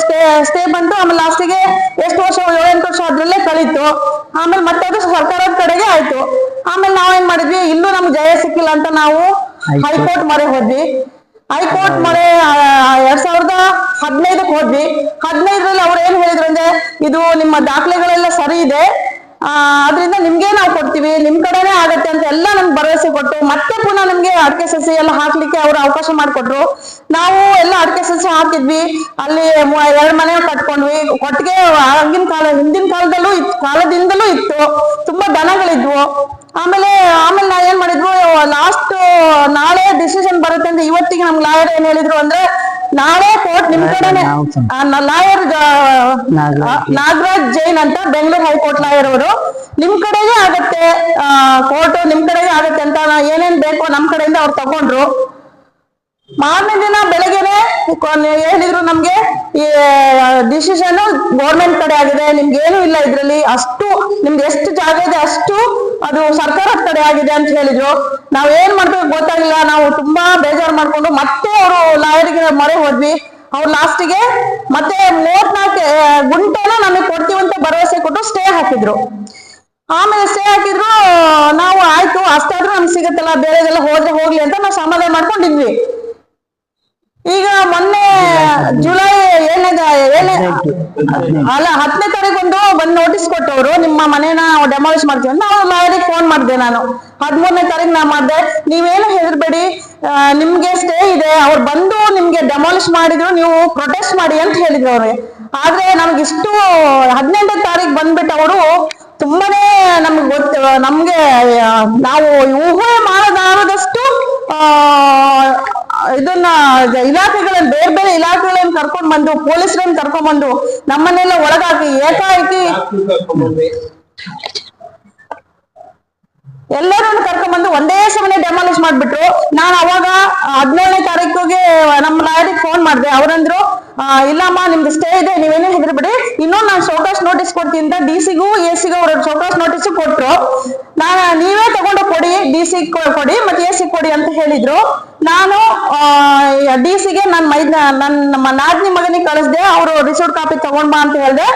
Speaker 6: ಲಾಸ್ಟಿಗೆ ಎಷ್ಟು ವರ್ಷ 7-8 ವರ್ಷ ಅದ್ರಲ್ಲೇ ಕಳೀತು. ಆಮೇಲೆ ಮತ್ತೆ ಅದು ಸರ್ಕಾರದ ಕಡೆಗೆ ಆಯ್ತು. ಆಮೇಲೆ ನಾವೇನ್ ಮಾಡಿದ್ವಿ, ಇಲ್ಲೂ ನಮ್ಗೆ ಜಯ ಸಿಕ್ಕಿಲ್ಲ ಅಂತ ನಾವು ಹೈಕೋರ್ಟ್ ಮೊರೆ ಹೋದ್ವಿ. ಹೈಕೋರ್ಟ್ ಮೊರೆ 2015 ಹೋದ್ವಿ. 15ರಲ್ಲಿ ಅವ್ರು ಏನ್ ಹೇಳಿದ್ರು ಅಂದ್ರೆ, ಇದು ನಿಮ್ಮ ದಾಖಲೆಗಳೆಲ್ಲ ಸರಿ ಇದೆ, ಅದರಿಂದ ನಿಮ್ಗೆ ನಾವು ಕೊಡ್ತೀವಿ, ನಿಮ್ ಕಡೆನೇ ಆಗತ್ತೆ ಅಂತ ಎಲ್ಲ ನಮ್ಗೆ ಭರವಸೆ ಕೊಟ್ಟು ಮತ್ತೆ ಪುನಃ ನಿಮ್ಗೆ ಅಡಿಕೆ ಸಸಿ ಎಲ್ಲ ಹಾಕ್ಲಿಕ್ಕೆ ಅವರು ಅವಕಾಶ ಮಾಡಿಕೊಟ್ರು. ನಾವು ಎಲ್ಲ ಅಡಿಕೆ ಸಸಿ ಹಾಕಿದ್ವಿ. ಅಲ್ಲಿ 2 ಮನೆ ಕಟ್ಕೊಂಡ್ವಿ. ಕೊಟ್ಟಿಗೆ ಹಿಂದಿನ ಕಾಲದಿಂದಲೂ ಇತ್ತು. ತುಂಬಾ ದನಗಳಿದ್ವು. ಆಮೇಲೆ ನಾ ಏನ್ ಮಾಡಿದ್ವು, ನಾಳೆ ಡಿಸಿಷನ್ ಬರುತ್ತೆ ಅಂತ ಇವತ್ತಿಗೆ ನಮ್ಗೆ ಲಾಯರ್ ಏನ್ ಹೇಳಿದ್ರು ಅಂದ್ರೆ, ನಾಳೆ ಕೋರ್ಟ್ ನಿಮ್ ಕಡೆನೆ, ಲಾಯರ್ ನಾಗರಾಜ್ ಜೈನ್ ಅಂತ ಬೆಂಗಳೂರು ಹೈಕೋರ್ಟ್ ಲಾಯರ್ ಅವರು, ನಿಮ್ ಕಡೆಗೆ ಆಗತ್ತೆ, ಕೋರ್ಟ್ ನಿಮ್ ಕಡೆಗೆ ಆಗತ್ತೆ ಅಂತ ಏನೇನ್ ಬೇಕೋ ನಮ್ ಕಡೆಯಿಂದ ಅವ್ರು ತಗೊಂಡ್ರು. ಮಾರನೇ ದಿನ ಬೆಳಗ್ಗೆನೆ ಹೇಳಿದ್ರು ನಮ್ಗೆ, ಈ ಡಿಸಿಷನ್ ಗೌರ್ಮೆಂಟ್ ಕಡೆ ಆಗಿದೆ, ನಿಮ್ಗೆ ಏನು ಇಲ್ಲ ಇದ್ರಲ್ಲಿ, ಅಷ್ಟು ನಿಮ್ಗೆ ಎಷ್ಟು ಜಾಗ ಇದೆ ಅಷ್ಟು ಅದು ಸರ್ಕಾರದ ಕಡೆ ಆಗಿದೆ ಅಂತ ಹೇಳಿದ್ರು. ನಾವ್ ಏನ್ ಮಾಡ್ಬೇಕು ಗೊತ್ತಾಗಿಲ್ಲ. ನಾವು ತುಂಬಾ ಬೇಜಾರು ಮಾಡ್ಕೊಂಡು ಮತ್ತೆ ಅವರು ಲಾಯರ್ಗೆ ಮೊರೆ ಹೋದ್ವಿ. ಅವ್ರು ಲಾಸ್ಟಿಗೆ ಮತ್ತೆ 34 ಗುಂಟೆನ ನಮಗೆ ಕೊಡ್ತೀವಂತ ಭರವಸೆ ಕೊಟ್ಟು ಸ್ಟೇ ಹಾಕಿದ್ರು. ಆಮೇಲೆ ಸ್ಟೇ ಹಾಕಿದ್ರು. ನಾವು ಆಯ್ತು, ಅಷ್ಟಾದ್ರೂ ನಮ್ಗೆ ಸಿಗತ್ತಲ್ಲ, ಬೇರೆದೆಲ್ಲ ಹೋದ್ರೆ ಹೋಗ್ಲಿ ಅಂತ ನಾವು ಸಮಾಧಾನ ಮಾಡ್ಕೊಂಡಿದ್ವಿ. ಈಗ ಮೊನ್ನೆ ಜುಲೈ 10ನೇ ತಾರೀಕು ಬಂದು ನೋಟಿಸ್ ಕೊಟ್ಟವರು, ನಿಮ್ಮ ಮನೇನ ಡೆಮಾಲಿಷ್ ಮಾಡ್ತೀವಿ ಅಂತ. ನಾವು ಲಾಯರಿಗೆ ಫೋನ್ ಮಾಡಿದೆ. ನಾನು 13ನೇ ತಾರೀಕು ನಾ ಮಾಡಿದೆ. ನೀವೇನು ಹೆದರ್ಬೇಡಿ, ನಿಮ್ಗೆ ಸ್ಟೇ ಇದೆ, ಅವ್ರು ಬಂದು ನಿಮ್ಗೆ ಡೆಮಾಲಿಷ್ ಮಾಡಿದ್ರು, ನೀವು ಪ್ರೊಟೆಸ್ಟ್ ಮಾಡಿ ಅಂತ ಹೇಳಿದ್ರು ಅವ್ರಿಗೆ. ಆದ್ರೆ ನಮ್ಗಿಷ್ಟು 18ನೇ ತಾರೀಕು ಬಂದ್ಬಿಟ್ಟು ಅವರು ತುಂಬಾನೇ ನಮ್ಗೆ ನಾವು ಊಹೆ ಮಾಡದಾರದಷ್ಟು ಇದನ್ನ ಇಲಾಖೆಗಳನ್ನ ಬೇರೆ ಇಲಾಖೆಗಳನ್ನ ಕರ್ಕೊಂಡ್ ಬಂದು, ಪೊಲೀಸರನ್ನ ಕರ್ಕೊಂಡ್ ಬಂದು ನಮ್ಮನ್ನೆಲ್ಲ ಒಳಗಾಕಿ ಏಕಾಏಕಿ ಎಲ್ಲರನ್ನು ಕರ್ಕೊಂಡ್ಬಂದು ಒಂದೇ ಸಮನೆ ಡೆಮಾಲಿಷ್ ಮಾಡ್ಬಿಟ್ರು. ನಾನು ಅವಾಗ 17ನೇ ತಾರೀಕಿಗೆ ನಮ್ಮ ಲಾಯರಿಗೆ ಫೋನ್ ಮಾಡಿದೆ. ಅವ್ರಂದ್ರು ಇಲ್ಲಮ್ಮ ನಿಮ್ದು ಸ್ಟೇ ಇದೆ, ನೀವೇನೇ ಹೆದರ್ಬಿಡಿ, ಇನ್ನೂ ನಾನು ಶೋಕಾಸ್ ನೋಟಿಸ್ ಕೊಡ್ತೀನಿ ಅಂತ ಡಿಸಿಗೂ ಎಸಿಗೂ ಅವ್ರ ಶೋಕಾಸ್ ನೋಟಿಸ್ ಕೊಟ್ರು. ನೀವೇ ತಗೊಂಡು ಕೊಡಿ, ಡಿಸಿ ಕೊಡಿ ಮತ್ತೆ ಎಸಿ ಕೊಡಿ ಅಂತ ಹೇಳಿದ್ರು. ನಾನು ಡಿಸಿಗೆ ನಮ್ಮ ನಾದ್ನಿ ಮಗನಿಗೆ ಕಳಿಸ್ದೆ, ಅವರು ರಿಸೀವ್ಡ್ ಕಾಪಿ ತಗೊಂಡ್ ಬಾ ಅಂತ ಹೇಳ್ದೆ.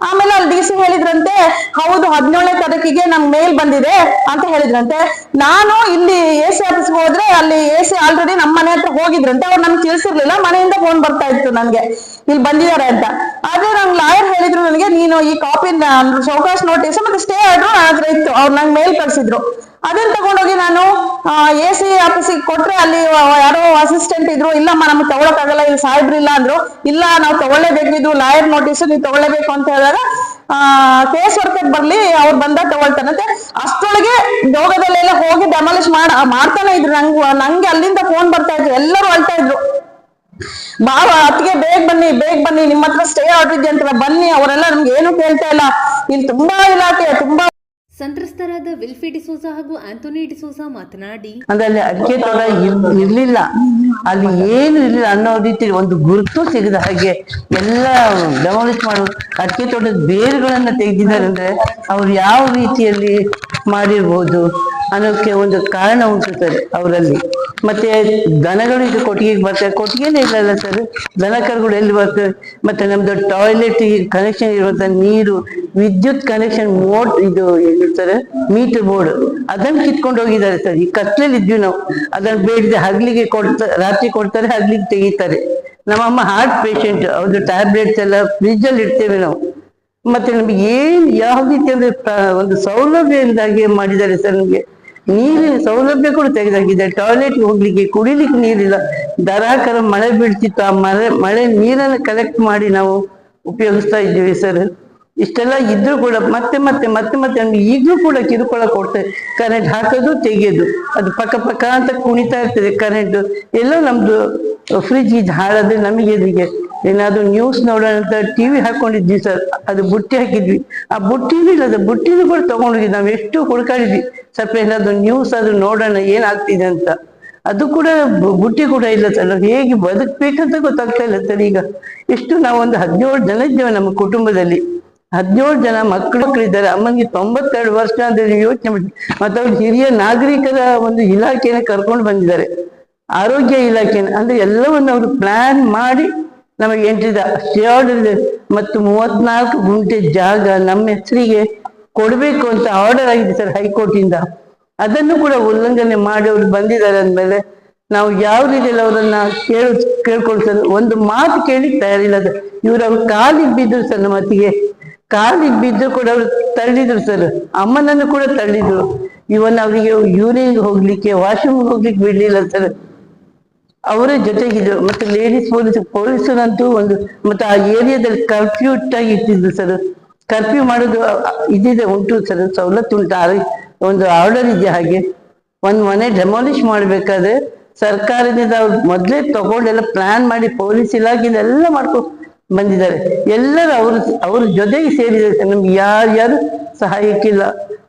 Speaker 6: ಆಮೇಲೆ ಅಲ್ಲಿ ಡಿಸಿ ಹೇಳಿದ್ರಂತೆ, ಹೌದು 17ನೇ ತಾರೀಕಿಗೆ ನಮ್ಗೆ ಮೇಲ್ ಬಂದಿದೆ ಅಂತ ಹೇಳಿದ್ರಂತೆ. ನಾನು ಇಲ್ಲಿ ಎಸಿ ಆಫೀಸ್ಗೆ ಹೋದ್ರೆ ಅಲ್ಲಿ ಎಸಿ ಆಲ್ರೆಡಿ ನಮ್ಮ ಮನೆ ಹತ್ರ ಹೋಗಿದ್ರಂತೆ, ಅವ್ರು ನನ್ಗೆ ತಿಳಿಸಿರ್ಲಿಲ್ಲ, ಮನೆಯಿಂದ ಫೋನ್ ಬರ್ತಾ ಇತ್ತು ನನ್ಗೆ ಇಲ್ಲಿ ಬಂದಿದ್ದಾರೆ ಅಂತ. ಆದ್ರೆ ನಂಗೆ ಲಾಯರ್ ಹೇಳಿದ್ರು ನನಗೆ, ನೀನು ಈ ಕಾಪಿ ಶೋಕಾಸ್ ನೋಟಿಸ್ ಮತ್ತೆ ಸ್ಟೇ ಆರ್ಡರ್ ನನ್ನ ಹತ್ರ ಇತ್ತು, ಅವ್ರು ನಂಗೆ ಮೇಲ್ ಕಳ್ಸಿದ್ರು. ಅದನ್ನ ತಗೊಂಡೋಗಿ ನಾನು ಎಸಿ ಆಫೀಸಿಗೆ ಕೊಟ್ರೆ ಅಲ್ಲಿ ಯಾರೋ ಅಸಿಸ್ಟೆಂಟ್ ಇದ್ರು, ಇಲ್ಲಮ್ಮ ನಮ್ಗೆ ತಗೊಳಕ್ಕಾಗಲ್ಲ, ಇಲ್ಲಿ ಸಾಹೇಬ್ರು ಇಲ್ಲ ಅಂದ್ರು. ಇಲ್ಲ ನಾವು ತಗೊಳ್ಳೇಬೇಕಿದ್ದು ಲಾಯರ್ ನೋಟಿಸ್, ನೀವು ತಗೊಳ್ಳೇಬೇಕು ಅಂತ ಹೇಳಿದಾಗ ಕೇಸ್ ವರ್ಕರ್ ಬರ್ಲಿ, ಅವ್ರು ಬಂದಾಗ ತಗೊಳ್ತಾನಂತೆ. ಅಷ್ಟೊಳಗೆ ಯೋಗದಲ್ಲೆಲ್ಲ ಹೋಗಿ ಡೆಮಾಲಿಶ್ ಮಾಡ್ತಾನೆ ಇದ್ರು. ನಂಗೆ ಅಲ್ಲಿಂದ ಫೋನ್ ಬರ್ತಾ ಇದ್ರು, ಎಲ್ಲರೂ ಅಳ್ತಾ ಇದ್ರು, ಅತ್ತಿಗೆ ಬೇಗ ಬನ್ನಿ ನಿಮ್ಮ ಹತ್ರ ಸ್ಟೇ ಆರ್ಡರ್ ಇದೆ ಅಂತ ಬನ್ನಿ. ಅವರೆಲ್ಲ ನಮ್ಗೆ ಏನು ಕೇಳ್ತಾ ಇಲ್ಲ, ಇಲ್ಲಿ ತುಂಬಾ ಇಲಾಖೆ ತುಂಬಾ.
Speaker 1: ಸಂತ್ರಸ್ತರಾದ ವಿಲ್ಫಿ ಡಿಸೋಜಾ ಹಾಗೂ ಆಂಥೋನಿ ಡಿಸೋಜಾ ಮಾತನಾಡಿ,
Speaker 7: ಅಂದ್ರೆ ಅಲ್ಲಿ ಅಡಿಕೆ ತೋಟ ಇರ್ಲಿಲ್ಲ, ಅಲ್ಲಿ ಏನು ಇರ್ಲಿಲ್ಲ ಅನ್ನೋ ರೀತಿ ಒಂದು ಗುರುತು ಸಿಗದ ಹಾಗೆ ಎಲ್ಲ ಡೆಮಾಲಿಷ್ ಮಾಡೋದು. ಅಡಿಕೆ ತೋಟದ ಬೇರುಗಳನ್ನ ತೆಗೆದಿದ್ದಾರೆ ಅಂದ್ರೆ ಅವ್ರು ಯಾವ ರೀತಿಯಲ್ಲಿ ಮಾಡಿರ್ಬೋದು ಅನ್ನೋಕ್ಕೆ ಒಂದು ಕಾರಣ ಉಂಟು ಸರ್ ಅವರಲ್ಲಿ. ಮತ್ತೆ ದನಗಳು ಇದು ಕೊಟ್ಟಿಗೆಗೆ ಬರ್ತವೆ, ಕೊಟ್ಟಿಗೆನೇ ಇಲ್ಲಲ್ಲ ಸರ್, ದನ ಕರುಗಳು ಎಲ್ಲಿ ಬರ್ತವೆ? ಮತ್ತೆ ನಮ್ದು ಟಾಯ್ಲೆಟ್ ಕನೆಕ್ಷನ್ ಇರುವಂತ ನೀರು, ವಿದ್ಯುತ್ ಕನೆಕ್ಷನ್ ಇದು ಏನಿರ್ತಾರೆ ಮೀಟರ್ ಬೋರ್ಡ್, ಅದನ್ನ ಕಿತ್ಕೊಂಡು ಹೋಗಿದ್ದಾರೆ ಸರ್. ಈ ಕತ್ಲಲ್ಲಿ ಇದ್ವಿ ನಾವು, ಅದನ್ನ ಬೇಡಿದೆ ಹಗ್ಲಿಗೆ ರಾತ್ರಿ ಕೊಡ್ತಾರೆ, ಹಗ್ಲಿಗೆ ತೆಗಿತಾರೆ. ನಮ್ಮಮ್ಮ ಹಾರ್ಟ್ ಪೇಷಂಟ್, ಅವ್ರದ್ದು ಟ್ಯಾಬ್ಲೆಟ್ಸ್ ಎಲ್ಲ ಫ್ರಿಜ್ ಅಲ್ಲಿ ಇಡ್ತೇವೆ ನಾವು. ಮತ್ತೆ ನಮ್ಗೆ ಯಾವ ರೀತಿ ಅಂದ್ರೆ ಒಂದು ಸೌಲಭ್ಯ ಇಲ್ದಾಗೆ ಮಾಡಿದ್ದಾರೆ ಸರ್. ನಮ್ಗೆ ನೀರಿನ ಸೌಲಭ್ಯ ಕೂಡ ತೆಗೆದಾಕಿದೆ, ಟಾಯ್ಲೆಟ್ ಹೋಗ್ಲಿಕ್ಕೆ, ಕುಡಿಲಿಕ್ಕೆ ನೀರಿಲ್ಲ. ಧಾರಾಕಾರ ಮಳೆ ಬೀಳ್ತಿತ್ತು, ಆ ಮಳೆ ನೀರನ್ನು ಕಲೆಕ್ಟ್ ಮಾಡಿ ನಾವು ಉಪಯೋಗಿಸ್ತಾ ಇದ್ದೀವಿ ಸರ್. ಇಷ್ಟೆಲ್ಲ ಇದ್ರೂ ಕೂಡ ಮತ್ತೆ ನಮ್ಗೆ ಈಗಲೂ ಕೂಡ ಕಿರುಕುಳ ಕೊಡ್ತೇವೆ. ಕರೆಂಟ್ ಹಾಕೋದು ತೆಗೆಯೋದು, ಅದು ಪಕ್ಕ ಅಂತ ಕುಣಿತಾ ಇರ್ತದೆ ಕರೆಂಟ್. ಎಲ್ಲೋ ನಮ್ದು ಫ್ರಿಜ್ ಹಾಳಾದ್ರೆ ನಮಗೆ ಇದಕ್ಕೆ ಏನಾದ್ರು ನ್ಯೂಸ್ ನೋಡೋಣ ಅಂತ ಟಿವಿ ಹಾಕೊಂಡಿದ್ವಿ ಸರ್, ಅದು ಬುಟ್ಟಿ ಹಾಕಿದ್ವಿ, ಆ ಬುಟ್ಟಿನೂ ಇಲ್ಲ, ಅದು ಬುಟ್ಟಿನೂ ಕೂಡ ತಗೊಂಡೋಗಿ ನಾವು ಎಷ್ಟು ಹುಡುಕಾಡಿದ್ವಿ, ಸ್ವಲ್ಪ ಏನಾದ್ರು ನ್ಯೂಸ್ ಅದು ನೋಡೋಣ ಏನಾಗ್ತಿದೆ ಅಂತ. ಅದು ಕೂಡ ಬುಟ್ಟಿ ಕೂಡ ಇಲ್ಲ ಸರ್. ನಾವು ಹೇಗೆ ಬದುಕ್ಬೇಕಂತ ಗೊತ್ತಾಗ್ತಾ ಇಲ್ಲ ಸರ್. ಈಗ ಎಷ್ಟು ನಾವೊಂದು 17 ಜನ ಇದ್ದೇವೆ ನಮ್ಮ ಕುಟುಂಬದಲ್ಲಿ, 17 ಜನ ಮಕ್ಕಳಿದ್ದಾರೆ. ಅಮ್ಮನಿಗೆ 92 ವರ್ಷ ಅಂತ ಯೋಚನೆ ಮಾಡಿ, ಮತ್ತೆ ಅವ್ರು ಹಿರಿಯ ನಾಗರಿಕರ ಒಂದು ಇಲಾಖೆನ ಕರ್ಕೊಂಡು ಬಂದಿದ್ದಾರೆ, ಆರೋಗ್ಯ ಇಲಾಖೆನ. ಅಂದ್ರೆ ಎಲ್ಲವನ್ನು ಅವರು ಪ್ಲಾನ್ ಮಾಡಿ ನಮಗೆ ಎಂಟ್ರಿದ ಆರ್ಡರ್ ಮತ್ತು 34 ಗುಂಟೆ ಜಾಗ ನಮ್ಮ ಹೆಸರಿಗೆ ಕೊಡ್ಬೇಕು ಅಂತ ಆರ್ಡರ್ ಆಗಿದೆ ಸರ್ ಹೈಕೋರ್ಟ್ ಇಂದ. ಅದನ್ನು ಕೂಡ ಉಲ್ಲಂಘನೆ ಮಾಡಿ ಅವ್ರು ಬಂದಿದ್ದಾರೆ ಅಂದ್ಮೇಲೆ ನಾವು ಯಾವ ರೀತಿಯಲ್ಲಿ ಅವರನ್ನ ಕೇಳ್ಕೊಳ್ತಾರೆ, ಒಂದು ಮಾತು ಕೇಳಿ ತಯಾರಿಲ್ಲ ಸರ್. ಅವ್ರ ಕಾಲಿಗೆ ಬಿದ್ರು ಸರ್, ನಮ್ಮ ಅತ್ತಿಗೆ ಕಾಲಿಗೆ ಬಿದ್ದು ಕೂಡ ಅವ್ರು ತಳ್ಳಿದ್ರು ಸರ್, ಅಮ್ಮನನ್ನು ಕೂಡ ತಳ್ಳಿದ್ರು. ಇವನ್ ಅವರಿಗೆ ಯೂರಿನ್ ಹೋಗ್ಲಿಕ್ಕೆ, ವಾಶ್ರೂಮ್ ಹೋಗ್ಲಿಕ್ಕೆ ಬಿಡ್ಲಿಲ್ಲ ಸರ್. ಅವರೇ ಜೊತೆಗಿದ್ರು. ಮತ್ತೆ ಲೇಡೀಸ್ ಪೊಲೀಸರಂತೂ ಒಂದು, ಮತ್ತೆ ಆ ಏರಿಯಾದಲ್ಲಿ ಕರ್ಫ್ಯೂ ಆಗಿ ಇಟ್ಟಿದ್ರು ಸರ್. ಕರ್ಫ್ಯೂ ಮಾಡೋದು ಉಂಟು ಸರ್, ಸವಲತ್ತು ಉಂಟು, ಒಂದು ಆರ್ಡರ್ ಇದೆ. ಹಾಗೆ ಒಂದ್ ಮನೆ ಡೆಮಾಲಿಷ್ ಮಾಡ್ಬೇಕಾದ್ರೆ ಸರ್ಕಾರದಿಂದ ಅವ್ರು ಮೊದ್ಲೇ ತಗೊಂಡೆಲ್ಲ ಪ್ಲಾನ್ ಮಾಡಿ ಪೊಲೀಸ್ ಇಲಾಖೆಯಿಂದ ಎಲ್ಲ ಮಾಡ್ಕೊಂಡು ಬಂದಿದ್ದಾರೆ. ಎಲ್ಲರೂ ಅವ್ರ ಜೊತೆಗೆ ಸೇರಿದ್ದಾರೆ ಸರ್. ನಮ್ಗೆ ಯಾರು ಸಹಾಯಕ್ಕಿಲ್ಲ.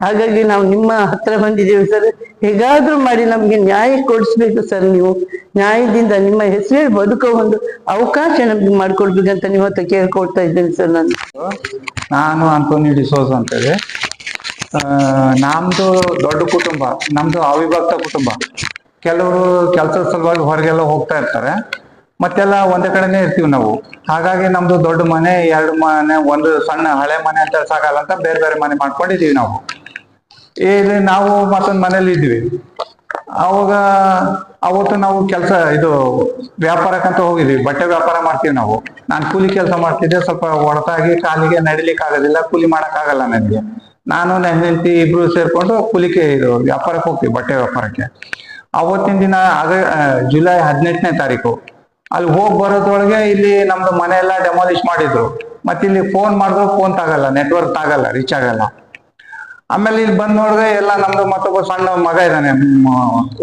Speaker 7: ಹಾಗಾಗಿ ನಾವು ನಿಮ್ಮ ಹತ್ರ ಬಂದಿದ್ದೇವೆ ಸರ್. ಹೇಗಾದ್ರೂ ಮಾಡಿ ನಮ್ಗೆ ನ್ಯಾಯ ಕೊಡಿಸ್ಬೇಕು ಸರ್. ನೀವು ನ್ಯಾಯದಿಂದ ನಿಮ್ಮ ಹೆಸರು ಬದುಕೋ ಒಂದು ಅವಕಾಶ ನಮ್ಗೆ ಮಾಡ್ಕೊಡ್ಬೇಕಂತ ನಿಮ್ಮ ಹತ್ರ ಕೇಳ್ಕೊಳ್ತಾ ಇದ್ದೇನೆ ಸರ್.
Speaker 8: ನಾನು ಆಂಥೋನಿ ಡಿಸೋಜ ಅಂತೇಳಿ. ನಮ್ದು ದೊಡ್ಡ ಕುಟುಂಬ, ನಮ್ದು ಅವಿಭಕ್ತ ಕುಟುಂಬ. ಕೆಲವರು ಕೆಲಸದ ಸಲುವಾಗಿ ಹೊರಗೆಲ್ಲ ಹೋಗ್ತಾ ಇರ್ತಾರೆ, ಮತ್ತೆಲ್ಲ ಒಂದೇ ಕಡೆನೇ ಇರ್ತೀವಿ ನಾವು. ಹಾಗಾಗಿ ನಮ್ದು ದೊಡ್ಡ ಮನೆ, 2 ಮನೆ, ಒಂದು ಸಣ್ಣ ಹಳೆ ಮನೆ ಅಂತ ಸಾಕಲ್ಲ ಅಂತ ಬೇರೆ ಬೇರೆ ಮನೆ ಮಾಡ್ಕೊಂಡಿದೀವಿ ನಾವು. ಇಲ್ಲಿ ನಾವು ಮತ್ತೊಂದು ಮನೇಲಿ ಇದ್ವಿ. ಅವತ್ತು ನಾವು ವ್ಯಾಪಾರಕ್ಕಂತ ಹೋಗಿದ್ವಿ, ಬಟ್ಟೆ ವ್ಯಾಪಾರ ಮಾಡ್ತೀವಿ ನಾವು. ನಾನು ಕೂಲಿ ಕೆಲಸ ಮಾಡ್ತಿದ್ದೆ, ಸ್ವಲ್ಪ ಹೊರತಾಗಿ ಕಾಲಿಗೆ ನಡಿಲಿಕ್ಕೆ ಆಗೋದಿಲ್ಲ, ಕೂಲಿ ಮಾಡಕ್ ಆಗಲ್ಲ ನನಗೆ. ನಾನು ನನ್ನ ಹೆಂಡತಿ ಇಬ್ರು ಸೇರ್ಕೊಂಡು ವ್ಯಾಪಾರಕ್ಕೆ ಹೋಗ್ತೀವಿ, ಬಟ್ಟೆ ವ್ಯಾಪಾರಕ್ಕೆ. ಅವತ್ತಿನ ದಿನ ಜುಲೈ 18ನೇ ತಾರೀಕು ಅಲ್ಲಿ ಹೋಗಿ ಬರೋದ್ರೊಳಗೆ ಇಲ್ಲಿ ನಮ್ದು ಮನೆ ಎಲ್ಲ ಡೆಮಾಲಿಷ್ ಮಾಡಿದ್ರು. ಮತ್ತೆ ಇಲ್ಲಿ ಫೋನ್ ಮಾಡಿದ್ರು ಫೋನ್ ತಾಗಲ್ಲ, ನೆಟ್ವರ್ಕ್ ತಾಗಲ್ಲ, ರೀಚ್ ಆಗಲ್ಲ. ಆಮೇಲೆ ಇಲ್ಲಿ ಬಂದ್ ನೋಡಿದ್ರೆ ಎಲ್ಲ ನಮ್ದು ಮತ್ತೊಬ್ಬ ಸಣ್ಣ ಮಗ ಇದ್ದಾನೆ,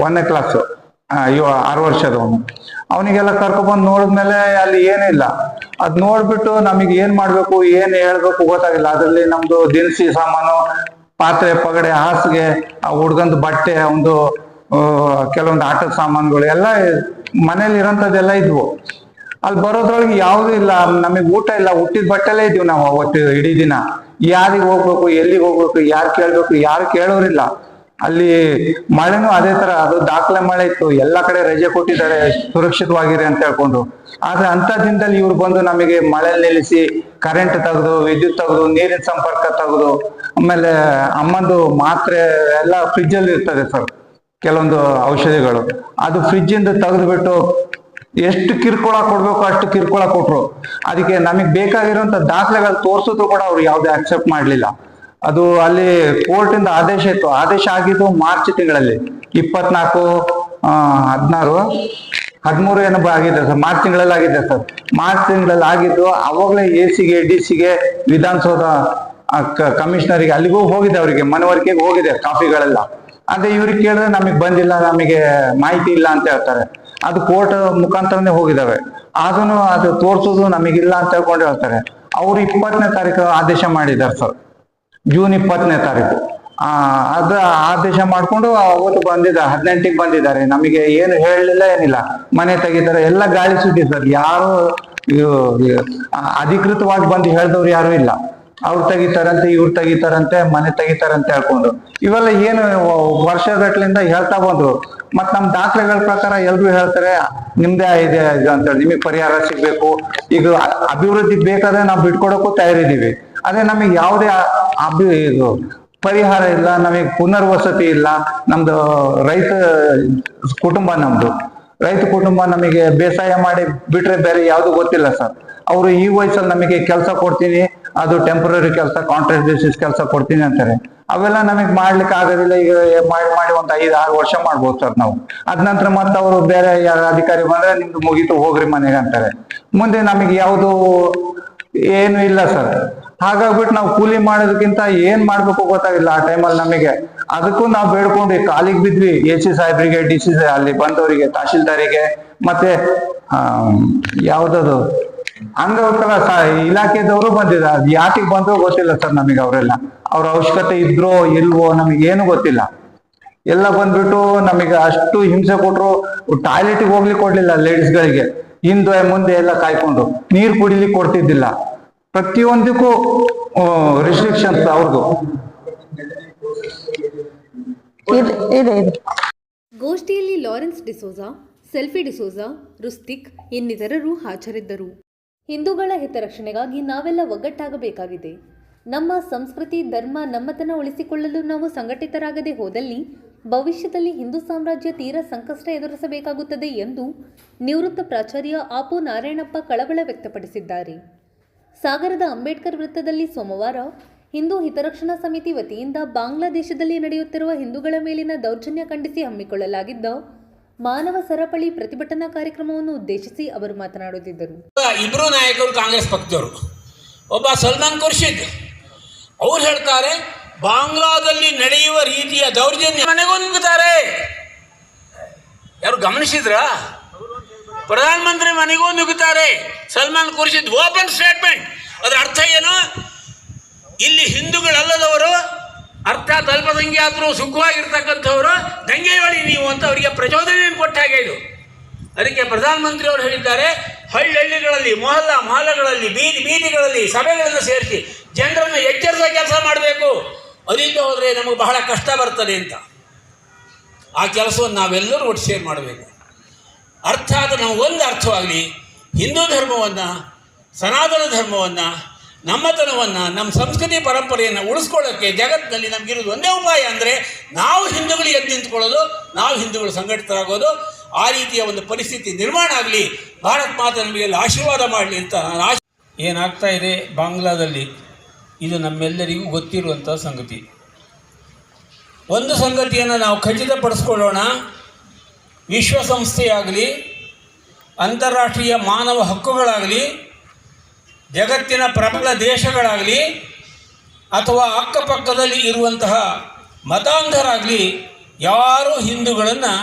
Speaker 8: 1ನೇ ಕ್ಲಾಸ್, 6 ವರ್ಷದವನು. ಅವನಿಗೆಲ್ಲ ಕರ್ಕೊಬಂದು ನೋಡಿದ್ಮೇಲೆ ಅಲ್ಲಿ ಏನಿಲ್ಲ. ಅದ್ ನೋಡ್ಬಿಟ್ಟು ನಮಗೆ ಏನ್ ಮಾಡ್ಬೇಕು, ಏನ್ ಹೇಳ್ಬೇಕು ಗೊತ್ತಾಗಿಲ್ಲ. ಅದ್ರಲ್ಲಿ ನಮ್ದು ದಿನಸಿ ಸಾಮಾನು, ಪಾತ್ರೆ ಪಗಡೆ, ಹಾಸಿಗೆ, ಆ ಹುಡ್ಗಂದು ಬಟ್ಟೆ, ಒಂದು ಕೆಲವೊಂದು ಆಟದ ಸಾಮಾನುಗಳು ಎಲ್ಲ ಮನೇಲಿ ಇರೋಂಥದ್ದೆಲ್ಲ ಇದ್ವು. ಅಲ್ಲಿ ಬರೋದ್ರೊಳಗೆ ಯಾವುದೂ ಇಲ್ಲ, ನಮಗೆ ಊಟ ಇಲ್ಲ, ಹುಟ್ಟಿದ ಬಟ್ಟೆಲ್ಲೇ ಇದೀವಿ ನಾವು ಅವತ್ತು ಇಡೀ ದಿನ. ಯಾರಿಗೆ ಹೋಗ್ಬೇಕು, ಎಲ್ಲಿಗೆ ಹೋಗ್ಬೇಕು, ಯಾರು ಕೇಳ್ಬೇಕು, ಯಾರು ಕೇಳೋರಿಲ್ಲ. ಅಲ್ಲಿ ಮಳೆನೂ ಅದೇ ತರ, ಅದು ದಾಖಲೆ ಮಳೆ ಇತ್ತು, ಎಲ್ಲ ಕಡೆ ರಜೆ ಕೊಟ್ಟಿದ್ದಾರೆ ಸುರಕ್ಷಿತವಾಗಿರಿ ಅಂತ ಹೇಳ್ಕೊಂಡು. ಆದ್ರೆ ಅಂತ ದಿನದಲ್ಲಿ ಇವ್ರು ಬಂದು ನಮಗೆ ಮಳೆ ನಿಲ್ಲಿಸಿ ಕರೆಂಟ್ ತೆಗೆದು, ವಿದ್ಯುತ್ ತೆಗೆದು, ನೀರಿನ ಸಂಪರ್ಕ ತೆಗೆದು, ಆಮೇಲೆ ಅಮ್ಮಂದು ಮಾತ್ರೆ ಎಲ್ಲ ಫ್ರಿಜ್ ಅಲ್ಲಿ ಇರ್ತದೆ ಸರ್, ಕೆಲವೊಂದು ಔಷಧಿಗಳು ಅದು ಫ್ರಿಜ್ ಇಂದ ತೆಗೆದುಬಿಟ್ಟು ಎಷ್ಟು ಕಿರ್ಕೊಳ ಕೊಡ್ಬೇಕು ಅಷ್ಟು ಕಿರ್ಕೊಳ ಕೊಟ್ರು. ಅದಕ್ಕೆ ನಮಗೆ ಬೇಕಾಗಿರುವಂತ ದಾಖಲೆಗಳು ತೋರ್ಸಿದ್ರು ಕೂಡ ಅವ್ರು ಯಾವ್ದು ಅಕ್ಸೆಪ್ಟ್ ಮಾಡ್ಲಿಲ್ಲ. ಅದು ಅಲ್ಲಿ ಕೋರ್ಟ್ ಇಂದ ಆದೇಶ ಇತ್ತು, ಆದೇಶ ಆಗಿದ್ದು ಮಾರ್ಚ್ ತಿಂಗಳಲ್ಲಿ 24, 16, 13 ಏನೋ ಆಗಿದೆ ಸರ್, ಮಾರ್ಚ್ ತಿಂಗಳಲ್ಲಿ ಆಗಿದೆ ಸರ್. ಮಾರ್ಚ್ ತಿಂಗಳಲ್ಲಿ ಆಗಿದ್ದು ಅವಾಗಲೇ AC-ಗೆ DC-ಗೆ ವಿಧಾನಸೌಧ ಕಮಿಷನರಿಗೆ ಅಲ್ಲಿಗೂ ಹೋಗಿದೆ, ಅವರಿಗೆ ಮನವರಿಕೆಗೆ ಹೋಗಿದೆ ಕಾಪಿಗಳೆಲ್ಲ. ಅದೇ ಇವ್ರಿಗೆ ಕೇಳಿದ್ರೆ ನಮಗೆ ಬಂದಿಲ್ಲ, ನಮಗೆ ಮಾಹಿತಿ ಇಲ್ಲ ಅಂತ ಹೇಳ್ತಾರೆ. ಅದು ಕೋರ್ಟ್ ಮುಖಾಂತರನೇ ಹೋಗಿದಾವೆ, ಅದನ್ನು ಅದು ತೋರ್ಸೋದು ನಮಗಿಲ್ಲ ಅಂತ ಹೇಳ್ಕೊಂಡು ಹೇಳ್ತಾರೆ. ಅವ್ರು 20ನೇ ತಾರೀಕು ಆದೇಶ ಮಾಡಿದ್ದಾರೆ ಸರ್, ಜೂನ್ 20ನೇ ತಾರೀಕು. ಅದ ಆದೇಶ ಮಾಡ್ಕೊಂಡು ಅವತ್ತು ಬಂದಿದ್ದಾರೆ, 18ಗೆ ಬಂದಿದ್ದಾರೆ. ನಮಗೆ ಏನು ಹೇಳಲಿಲ್ಲ, ಏನಿಲ್ಲ, ಮನೆ ತೆಗಿತಾರೆ, ಎಲ್ಲ ಗಾಳಿ ಸುದ್ದಿ ಸರ್. ಯಾರು ಅಧಿಕೃತವಾಗಿ ಬಂದು ಹೇಳ್ದವ್ರು ಯಾರು ಇಲ್ಲ. ಅವ್ರು ತೆಗಿತಾರಂತೆ, ಇವ್ರು ತೆಗಿತಾರಂತೆ, ಮನೆ ತೆಗಿತಾರಂತ ಹೇಳ್ಕೊಂಡು ಇವೆಲ್ಲ ಏನು ವರ್ಷಗಟ್ಲಿಂದ ಹೇಳ್ತಾ ಬಂದ್ರು. ಮತ್ ನಮ್ ದಾಖಲೆಗಳ ಪ್ರಕಾರ ಎಲ್ರು ಹೇಳ್ತಾರೆ ನಿಮ್ದೇ ಇದೆ ಅಂತ ಹೇಳಿ, ನಿಮಗೆ ಪರಿಹಾರ ಸಿಗ್ಬೇಕು, ಈಗ ಅಭಿವೃದ್ಧಿ ಬೇಕಾದ್ರೆ ನಾವು ಬಿಟ್ಕೊಡಕ್ಕೂ ತಯಾರಿದೀವಿ. ಅದೇ ನಮಗೆ ಯಾವುದೇ ಇದು ಪರಿಹಾರ ಇಲ್ಲ, ನಮಗೆ ಪುನರ್ವಸತಿ ಇಲ್ಲ. ನಮ್ದು ರೈತ ಕುಟುಂಬ, ರೈತ ಕುಟುಂಬ, ನಮಗೆ ಬೇಸಾಯ ಮಾಡಿ ಬಿಟ್ರೆ ಬೇರೆ ಯಾವ್ದು ಗೊತ್ತಿಲ್ಲ ಸರ್. ಅವರು ಈ ವಯಸ್ಸಲ್ಲಿ ನಮಗೆ ಕೆಲಸ ಕೊಡ್ತೀನಿ, ಅದು ಟೆಂಪರರಿ ಕೆಲಸ, ಕಾಂಟ್ರಾಕ್ಟ್ ಬೇಸಿಸ್ ಕೆಲಸ ಕೊಡ್ತೀನಿ ಅಂತಾರೆ. ಅವೆಲ್ಲ ನಮಗೆ ಮಾಡ್ಲಿಕ್ಕೆ ಆಗೋದಿಲ್ಲ. ಈಗ ಮಾಡಿ ಒಂದು 5-6 ವರ್ಷ ಮಾಡ್ಬೋದು ಸರ್ ನಾವು. ಅದ ನಂತರ ಮತ್ತೆ ಅವರು ಬೇರೆ ಯಾರು ಅಧಿಕಾರಿ ಬಂದ್ರೆ ನಿಮ್ದು ಮುಗೀತು ಹೋಗ್ರಿ ಮನೆಗೆ ಅಂತಾರೆ. ಮುಂದೆ ನಮಗೆ ಯಾವುದು ಏನು ಇಲ್ಲ ಸರ್. ಹಾಗಾಗ್ಬಿಟ್ಟು ನಾವು ಕೂಲಿ ಮಾಡೋದಕ್ಕಿಂತ ಏನ್ ಮಾಡ್ಬೇಕು ಗೊತ್ತಾಗಿಲ್ಲ ಆ ಟೈಮಲ್ಲಿ ನಮಗೆ. ಅದಕ್ಕೂ ನಾವು ಬೇಡ್ಕೊಂಡು ಕಾಲಿಗೆ ಬಿದ್ವಿ AC ಸಾಹೇಬ್ರಿಗೆ, DC ಅಲ್ಲಿ ಬಂದವರಿಗೆ, ತಹಶೀಲ್ದಾರಿಗೆ, ಮತ್ತೆ ಯಾವ್ದದು ಅಂಗವಿಕಲ ಇಲಾಖೆದವರು ಬಂದಿದ್ದಾರೆ. ಅದು ಯಾತಿಗೆ ಬಂದ್ರು ಗೊತ್ತಿಲ್ಲ ಸರ್ ನಮಗೆ. ಅವರೆಲ್ಲ ಅವ್ರ ಅವಶ್ಯಕತೆ ಇದ್ರೋ ಇಲ್ವೋ ನಮಗೆ ಏನು ಗೊತ್ತಿಲ್ಲ. ಎಲ್ಲ ಬಂದ್ಬಿಟ್ಟು ನಮಗೆ ಅಷ್ಟು ಹಿಂಸೆ ಕೊಟ್ರು. ಟಾಯ್ಲೆಟ್ಗೆ ಹೋಗ್ಲಿಕ್ಕೆ ಕೊಡ್ಲಿಲ್ಲ ಲೇಡೀಸ್ಗಳಿಗೆ, ಹಿಂದೆ ಮುಂದೆ ಎಲ್ಲ ಕಾಯ್ಕೊಂಡು. ನೀರು ಕುಡಿಲಿಕ್ಕೆ ಕೊಡ್ತಿದ್ದಿಲ್ಲ. ಪ್ರತಿಯೊಂದಕ್ಕೂ ರಿಸ್ಟ್ರಿಕ್ಷನ್ಸ್ ಅವ್ರದ್ದು
Speaker 6: ಇದೆ.
Speaker 1: ಗೋಷ್ಠಿಯಲ್ಲಿ ಲಾರೆನ್ಸ್ ಡಿಸೋಜಾ, ಸೆಲ್ಫಿ ಡಿಸೋಜಾ, ರುಸ್ತಿಕ್ ಇನ್ನಿತರರು ಹಾಜರಿದ್ದರು. ಹಿಂದೂಗಳ ಹಿತರಕ್ಷಣೆಗಾಗಿ ನಾವೆಲ್ಲ ಒಗ್ಗಟ್ಟಾಗಬೇಕಾಗಿದೆ. ನಮ್ಮ ಸಂಸ್ಕೃತಿ, ಧರ್ಮ, ನಮ್ಮತನ ಉಳಿಸಿಕೊಳ್ಳಲು ನಾವು ಸಂಘಟಿತರಾಗದೆ ಹೋದಲ್ಲಿ ಭವಿಷ್ಯದಲ್ಲಿ ಹಿಂದೂ ಸಾಮ್ರಾಜ್ಯ ತೀರಾ ಸಂಕಷ್ಟ ಎದುರಿಸಬೇಕಾಗುತ್ತದೆ ಎಂದು ನಿವೃತ್ತ ಪ್ರಾಚಾರ್ಯ ಆಪು ನಾರಾಯಣಪ್ಪ ಕಳವಳ ವ್ಯಕ್ತಪಡಿಸಿದ್ದಾರೆ. ಸಾಗರದ ಅಂಬೇಡ್ಕರ್ ವೃತ್ತದಲ್ಲಿ ಸೋಮವಾರ ಹಿಂದೂ ಹಿತರಕ್ಷಣಾ ಸಮಿತಿ ವತಿಯಿಂದ ಬಾಂಗ್ಲಾದೇಶದಲ್ಲಿ ನಡೆಯುತ್ತಿರುವ ಹಿಂದೂಗಳ ಮೇಲಿನ ದೌರ್ಜನ್ಯ ಖಂಡಿಸಿ ಹಮ್ಮಿಕೊಳ್ಳಲಾಗಿದ್ದ ಮಾನವ ಸರಪಳಿ ಪ್ರತಿಭಟನಾ ಕಾರ್ಯಕ್ರಮವನ್ನು ಉದ್ದೇಶಿಸಿ ಅವರು ಮಾತನಾಡುತ್ತಿದ್ದರು.
Speaker 9: ಇಬ್ಬರು ನಾಯಕರು ಕಾಂಗ್ರೆಸ್ ಪಕ್ಷದವರು. ಒಬ್ಬ ಸಲ್ಮಾನ್ ಖುರ್ಷಿದ್ ಅವ್ರು ಹೇಳ್ತಾರೆ, ಬಾಂಗ್ಲಾದಲ್ಲಿ ನಡೆಯುವ ರೀತಿಯ ದೌರ್ಜನ್ಯ ಮನೆಗೂ ನುಗ್ಗುತ್ತಾರೆ. ಯಾರು ಗಮನಿಸಿದ್ರ? ಪ್ರಧಾನಮಂತ್ರಿ ಮನೆಗೂ ನುಗ್ಗುತ್ತಾರೆ. Salman Khurshid open statement. ಅದರ ಅರ್ಥ ಏನು? ಇಲ್ಲಿ ಹಿಂದೂಗಳಲ್ಲದವರು, ಅರ್ಥಾತ್ ಅಲ್ಪಸಂಖ್ಯಾತರು ಸುಖವಾಗಿರ್ತಕ್ಕಂಥವರು ದಂಗೆಯೊಳಿ ನೀವು ಅಂತ ಅವರಿಗೆ ಪ್ರಚೋದನೆಯನ್ನು ಕೊಟ್ಟ ಹಾಗೆ ಇದು. ಅದಕ್ಕೆ ಪ್ರಧಾನಮಂತ್ರಿ ಅವರು ಹೇಳಿದ್ದಾರೆ, ಹಳ್ಳಿಗಳಲ್ಲಿ, ಮೊಹಲ್ಲಾಗಳಲ್ಲಿ, ಬೀದಿಗಳಲ್ಲಿ ಸಭೆಗಳನ್ನು ಸೇರಿಸಿ ಜನರನ್ನು ಎಚ್ಚರಿಸುವ ಕೆಲಸ ಮಾಡಬೇಕು. ಅದರಿಂದ ಹೋದರೆ ನಮಗೆ ಬಹಳ ಕಷ್ಟ ಬರ್ತದೆ ಅಂತ. ಆ ಕೆಲಸವನ್ನು ನಾವೆಲ್ಲರೂ ಒಟ್ಟು ಸೇರಿ ಮಾಡಬೇಕು. ಅರ್ಥಾತ್ ನಮಗೊಂದು ಅರ್ಥವಾಗಲಿ, ಹಿಂದೂ ಧರ್ಮವನ್ನು, ಸನಾತನ ಧರ್ಮವನ್ನು, ನಮ್ಮತನವನ್ನು, ನಮ್ಮ ಸಂಸ್ಕೃತಿ ಪರಂಪರೆಯನ್ನು ಉಳಿಸ್ಕೊಳ್ಳೋಕ್ಕೆ ಜಗತ್ತಿನಲ್ಲಿ ನಮಗಿರೋದು ಒಂದೇ ಉಪಾಯ ಅಂದರೆ ನಾವು ಹಿಂದೂಗಳು ಎದ್ದು ನಿಂತ್ಕೊಳ್ಳೋದು, ನಾವು ಹಿಂದೂಗಳು ಸಂಘಟಿತರಾಗೋದು. ಆ ರೀತಿಯ ಒಂದು ಪರಿಸ್ಥಿತಿ ನಿರ್ಮಾಣ ಆಗಲಿ, ಭಾರತ ಮಾತೆ ನಮಗೆಲ್ಲ ಆಶೀರ್ವಾದ ಮಾಡಲಿ ಅಂತ ನಾನು ಏನಾಗ್ತಾ ಇದೆ ಬಾಂಗ್ಲಾದಲ್ಲಿ, ಇದು ನಮ್ಮೆಲ್ಲರಿಗೂ ಗೊತ್ತಿರುವಂಥ ಸಂಗತಿ. ಒಂದು ಸಂಗತಿಯನ್ನು ನಾವು ಖಚಿತಪಡಿಸ್ಕೊಳ್ಳೋಣ, ವಿಶ್ವಸಂಸ್ಥೆಯಾಗಲಿ, ಅಂತಾರಾಷ್ಟ್ರೀಯ ಮಾನವ ಹಕ್ಕುಗಳಾಗಲಿ, ಜಗತ್ತಿನ ಪ್ರಬಲ ದೇಶಗಳಾಗಲಿ, ಅಥವಾ ಅಕ್ಕಪಕ್ಕದಲ್ಲಿ ಇರುವಂತಹ ಮತಾಂಧರಾಗಲಿ ಯಾರೂ ಹಿಂದೂಗಳನ್ನು